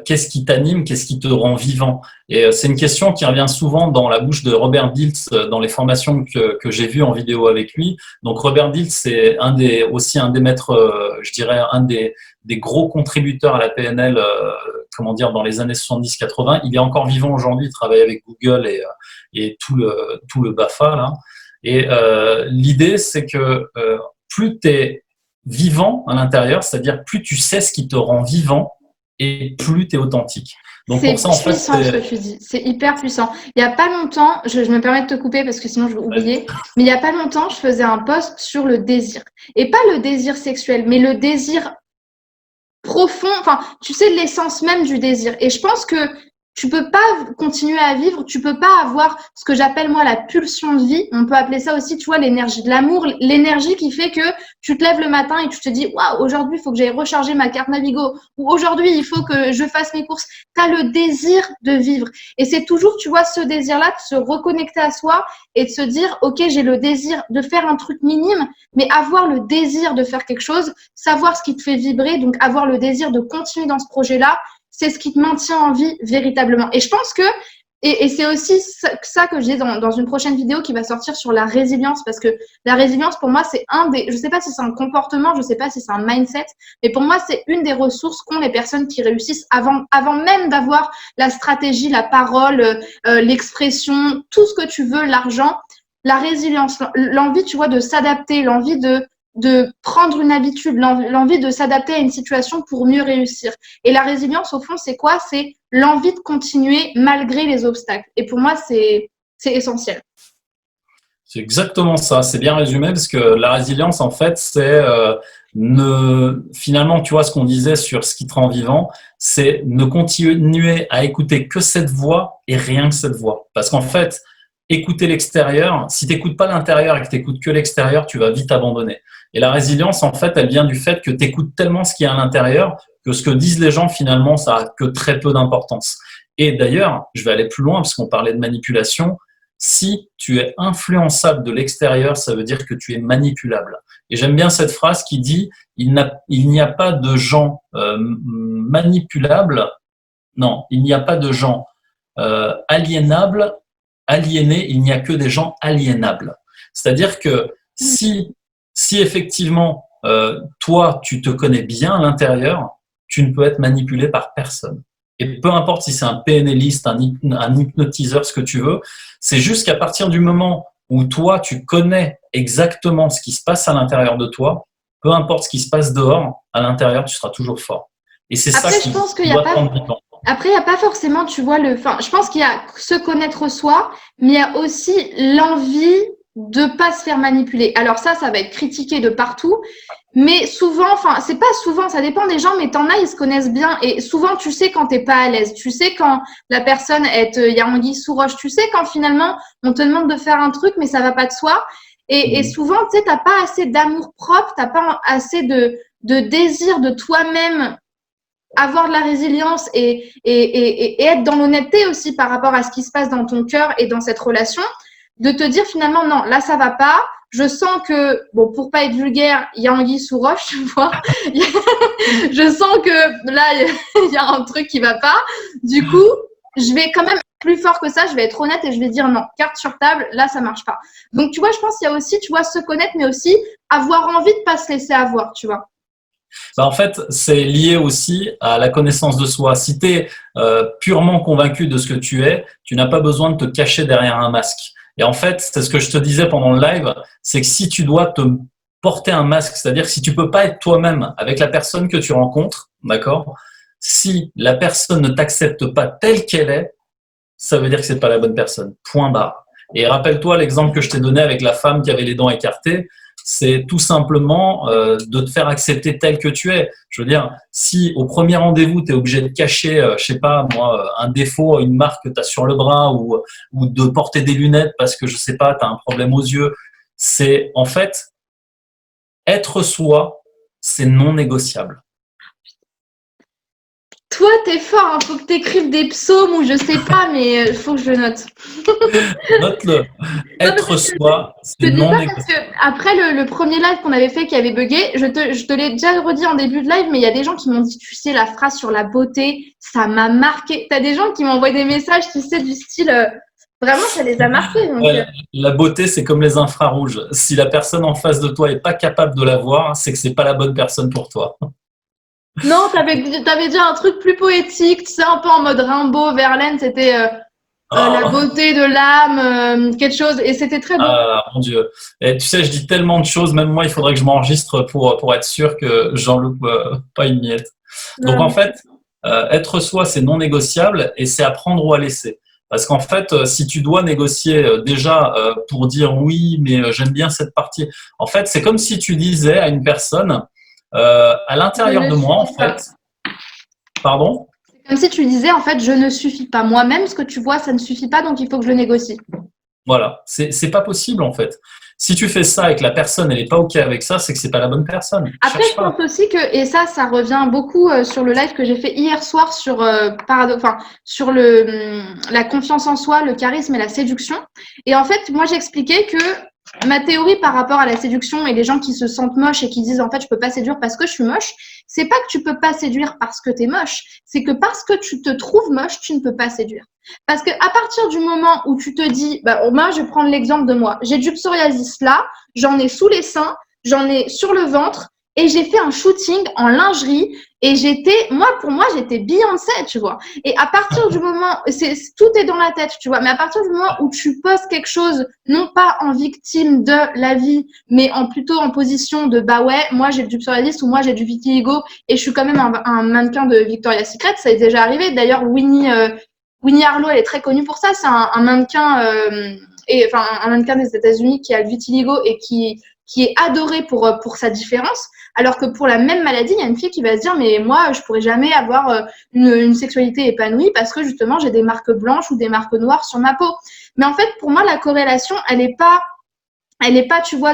qu'est-ce qui t'anime, qu'est-ce qui te rend vivant. Et c'est une question qui revient souvent dans la bouche de Robert Dilts dans les formations que j'ai vues en vidéo avec lui. Donc Robert Dilts, c'est aussi un des maîtres, je dirais, un des gros contributeurs à la PNL, comment dire, dans les années 70-80. Il est encore vivant aujourd'hui, il travaille avec Google et tout le BAFA là. Et l'idée, c'est que plus tu es vivant à l'intérieur, c'est-à-dire plus tu sais ce qui te rend vivant et plus tu es authentique. Donc c'est puissant ce que tu dis, c'est hyper puissant. Il n'y a pas longtemps, je me permets de te couper parce que sinon je vais oublier, mais il n'y a pas longtemps, je faisais un post sur le désir. Et pas le désir sexuel, mais le désir profond, enfin, tu sais, l'essence même du désir. Et je pense que tu peux pas continuer à vivre, tu peux pas avoir ce que j'appelle moi la pulsion de vie. On peut appeler ça aussi, tu vois, l'énergie de l'amour, l'énergie qui fait que tu te lèves le matin et tu te dis waouh, aujourd'hui il faut que j'aille recharger ma carte Navigo ou aujourd'hui il faut que je fasse mes courses. Tu as le désir de vivre et c'est toujours, tu vois, ce désir-là de se reconnecter à soi et de se dire OK, j'ai le désir de faire un truc minime, mais avoir le désir de faire quelque chose, savoir ce qui te fait vibrer, donc avoir le désir de continuer dans ce projet-là. C'est ce qui te maintient en vie véritablement. Et je pense que, et c'est aussi ça que j'ai dans une prochaine vidéo qui va sortir sur la résilience, parce que la résilience, pour moi, c'est je sais pas si c'est un comportement, je sais pas si c'est un mindset, mais pour moi, c'est une des ressources qu'ont les personnes qui réussissent avant même d'avoir la stratégie, la parole, l'expression, tout ce que tu veux, l'argent, la résilience, l'envie, tu vois, de s'adapter, l'envie de prendre une habitude, l'envie de s'adapter à une situation pour mieux réussir. Et la résilience, au fond, c'est quoi? C'est l'envie de continuer malgré les obstacles. Et pour moi, c'est essentiel. C'est exactement ça. C'est bien résumé parce que la résilience, en fait, c'est finalement, tu vois, ce qu'on disait sur ce qui te rend vivant, c'est ne continuer à écouter que cette voix et rien que cette voix. Parce qu'en fait, écouter l'extérieur, si tu n'écoutes pas l'intérieur et que tu n'écoutes que l'extérieur, tu vas vite abandonner. Et la résilience, en fait, elle vient du fait que tu écoutes tellement ce qu'il y a à l'intérieur que ce que disent les gens, finalement, ça a que très peu d'importance. Et d'ailleurs, je vais aller plus loin parce qu'on parlait de manipulation. Si tu es influençable de l'extérieur, ça veut dire que tu es manipulable. Et j'aime bien cette phrase qui dit « Il n'y a pas de gens manipulables, non, il n'y a pas de gens aliénables, aliénés, il n'y a que des gens aliénables. » C'est-à-dire que si effectivement, toi, tu te connais bien à l'intérieur, tu ne peux être manipulé par personne. Et peu importe si c'est un PNListe, un hypnotiseur, ce que tu veux, c'est juste qu'à partir du moment où toi, tu connais exactement ce qui se passe à l'intérieur de toi, peu importe ce qui se passe dehors, à l'intérieur, tu seras toujours fort. Et c'est ça qui doit prendre du temps. Après, il n'y a pas forcément, tu vois, je pense qu'il y a se connaître soi, mais il y a aussi l'envie de pas se faire manipuler. Alors ça va être critiqué de partout, mais souvent, enfin, c'est pas souvent, ça dépend des gens, mais t'en as, ils se connaissent bien, et souvent, tu sais quand t'es pas à l'aise, tu sais quand la personne il y a anguille sous roche, tu sais quand finalement, on te demande de faire un truc, mais ça va pas de soi, et souvent, tu sais, t'as pas assez d'amour propre, t'as pas assez de désir de toi-même avoir de la résilience et être dans l'honnêteté aussi par rapport à ce qui se passe dans ton cœur et dans cette relation, de te dire finalement non, là ça va pas, je sens que, bon, pour pas être vulgaire, il y a anguille sous roche, tu vois, je sens que là il y a un truc qui va pas, du coup je vais quand même plus fort que ça, je vais être honnête et je vais dire non, carte sur table, là ça marche pas. Donc tu vois, je pense qu'il y a aussi, tu vois, se connaître, mais aussi avoir envie de pas se laisser avoir, tu vois. Bah, en fait, c'est lié aussi à la connaissance de soi. Si tu es purement convaincu de ce que tu es, tu n'as pas besoin de te cacher derrière un masque. Et en fait, c'est ce que je te disais pendant le live, c'est que si tu dois te porter un masque, c'est-à-dire que si tu peux pas être toi-même avec la personne que tu rencontres, d'accord? Si la personne ne t'accepte pas telle qu'elle est, ça veut dire que c'est pas la bonne personne. Point barre. Et rappelle-toi l'exemple que je t'ai donné avec la femme qui avait les dents écartées. C'est tout simplement de te faire accepter tel que tu es. Je veux dire, si au premier rendez-vous, tu es obligé de cacher, je sais pas moi, un défaut, une marque que tu as sur le bras ou de porter des lunettes parce que je sais pas, tu as un problème aux yeux, c'est en fait être soi, c'est non négociable. Toi, t'es fort, hein. Faut que t'écrives des psaumes ou je sais pas, mais faut que je note. Note-le. Non, mais Être soi, je c'est te dis non ça parce que négociable. après le premier live qu'on avait fait qui avait bugué, je te l'ai déjà redit en début de live, mais il y a des gens qui m'ont dit, tu sais, la phrase sur la beauté, ça m'a marqué. T'as des gens qui m'ont envoyé des messages, tu sais, du style, vraiment, ça les a marqués. Donc, Ouais, la beauté, c'est comme les infrarouges. Si la personne en face de toi est pas capable de la voir, c'est que c'est pas la bonne personne pour toi. non, t'avais dit un truc plus poétique, tu sais, un peu en mode Rimbaud, Verlaine, c'était la Oh, beauté de l'âme, quelque chose, et c'était très beau. ah, mon Dieu. Et tu sais, je dis tellement de choses, même moi, il faudrait que je m'enregistre pour être sûr que j'en loupe pas une miette. Donc, en Non, fait, être soi, c'est non négociable et c'est apprendre ou à laisser. Parce qu'en fait, si tu dois négocier déjà pour dire oui, mais j'aime bien cette partie, en fait, c'est comme si tu disais à une personne, à je l'intérieur ne de moi, en suffis pas. fait, pardon? Comme si tu disais, en fait, je ne suffis pas. Moi-même, ce que tu vois, ça ne suffit pas, donc il faut que je le négocie. Voilà, c'est pas possible en fait. Si tu fais ça et que la personne elle est pas ok avec ça, c'est que c'est pas la bonne personne. Après, Cherche je pas. pense aussi que, et ça revient beaucoup sur le live que j'ai fait hier soir sur, enfin, sur la confiance en soi, le charisme et la séduction. Et en fait, moi, j'expliquais que ma théorie par rapport à la séduction et les gens qui se sentent moches et qui disent, en fait, je peux pas séduire parce que je suis moche, c'est pas que tu peux pas séduire parce que tu es moche, c'est que parce que tu te trouves moche, tu ne peux pas séduire. Parce que à partir du moment où tu te dis, bah, moi, je vais prendre l'exemple de moi, j'ai du psoriasis là, j'en ai sous les seins, j'en ai sur le ventre, et j'ai fait un shooting en lingerie et pour moi, j'étais Beyoncé, tu vois. Et à partir du moment, tout est dans la tête, tu vois, mais à partir du moment où tu poses quelque chose, non pas en victime de la vie, mais plutôt en position de, bah ouais, moi j'ai du psoriasis ou moi j'ai du vitiligo et je suis quand même un mannequin de Victoria's Secret, ça est déjà arrivé. D'ailleurs, Winnie Harlow, elle est très connue pour ça, c'est un mannequin, un mannequin des États-Unis qui a le vitiligo et qui est adoré pour sa différence, alors que pour la même maladie, il y a une fille qui va se dire mais moi je pourrais jamais avoir une sexualité épanouie parce que justement j'ai des marques blanches ou des marques noires sur ma peau. Mais en fait, pour moi, la corrélation, elle est pas, tu vois,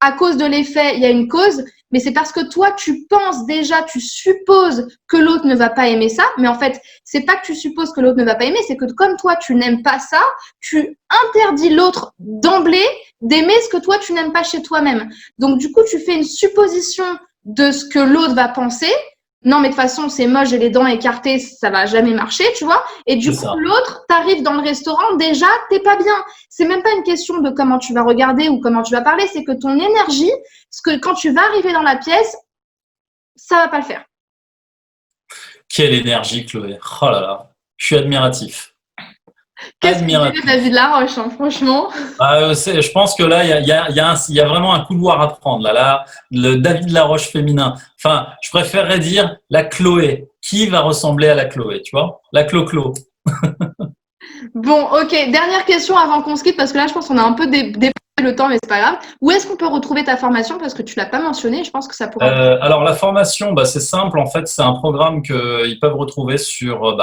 à cause de l'effet, il y a une cause, mais c'est parce que toi, tu penses déjà, tu supposes que l'autre ne va pas aimer ça, mais en fait, c'est pas que tu supposes que l'autre ne va pas aimer, c'est que comme toi, tu n'aimes pas ça, tu interdis l'autre d'emblée d'aimer ce que toi, tu n'aimes pas chez toi-même. Donc, du coup, tu fais une supposition de ce que l'autre va penser. Non, mais de toute façon, c'est moche, j'ai les dents écartées, ça va jamais marcher, tu vois. Et du C'est coup, ça. l'autre, t'arrives dans le restaurant, déjà, t'es pas bien. C'est même pas une question de comment tu vas regarder ou comment tu vas parler, c'est que ton énergie, ce que quand tu vas arriver dans la pièce, ça va pas le faire. Quelle énergie, Chloé. Oh là là. Je suis admiratif. Qu'est-ce qu'il dirait Admiratif. David Laroche, hein, franchement. Je pense que là, il y a vraiment un couloir à prendre. Là, le David Laroche féminin. Enfin, je préférerais dire la Chloé. Qui va ressembler à la Chloé, tu vois? La Clo-Clo. Bon, ok, dernière question avant qu'on se quitte, parce que là, je pense qu'on a un peu des le temps, mais c'est pas grave. Où est-ce qu'on peut retrouver ta formation? Parce que tu l'as pas mentionné, je pense que ça pourra. Alors la formation, c'est simple. En fait, c'est un programme qu'ils peuvent retrouver sur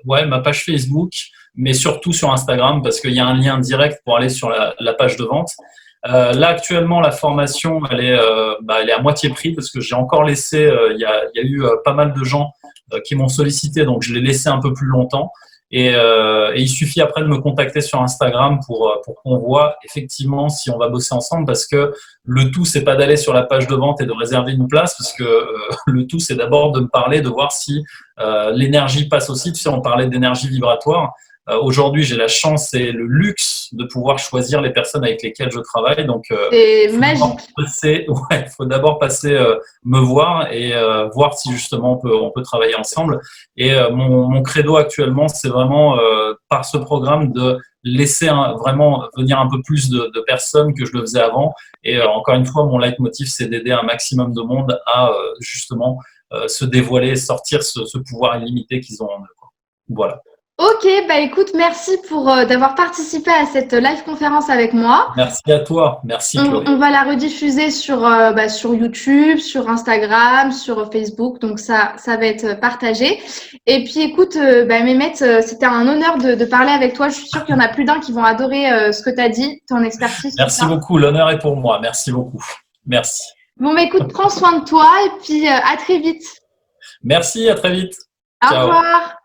ma page Facebook, mais surtout sur Instagram parce qu'il y a un lien direct pour aller sur la page de vente. Là actuellement, la formation, elle est à moitié prix parce que j'ai encore laissé. Il y a eu pas mal de gens qui m'ont sollicité, donc je l'ai laissé un peu plus longtemps. Et il suffit après de me contacter sur Instagram pour qu'on voit effectivement si on va bosser ensemble parce que le tout, c'est pas d'aller sur la page de vente et de réserver une place parce que le tout, c'est d'abord de me parler, de voir si l'énergie passe aussi. Tu sais, on parlait d'énergie vibratoire. Aujourd'hui, j'ai la chance et le luxe de pouvoir choisir les personnes avec lesquelles je travaille. Donc, c'est magique. Faut d'abord passer me voir et voir si justement on peut travailler ensemble. Et mon credo actuellement, c'est vraiment par ce programme de laisser vraiment venir un peu plus de personnes que je le faisais avant. Et encore une fois, mon leitmotiv, c'est d'aider un maximum de monde à justement se dévoiler et sortir ce pouvoir illimité qu'ils ont en eux. Voilà. Ok, écoute, merci pour d'avoir participé à cette live conférence avec moi. Merci à toi, merci Chloé. On va la rediffuser sur YouTube, sur Instagram, sur Facebook, donc ça va être partagé. Et puis écoute, Mehmet, c'était un honneur de parler avec toi. Je suis sûre qu'il y en a plus d'un qui vont adorer ce que tu as dit, ton expertise. Merci beaucoup, l'honneur est pour moi. Merci beaucoup. Merci. Bon, écoute, prends soin de toi et puis à très vite. Merci, à très vite. Au Ciao. revoir.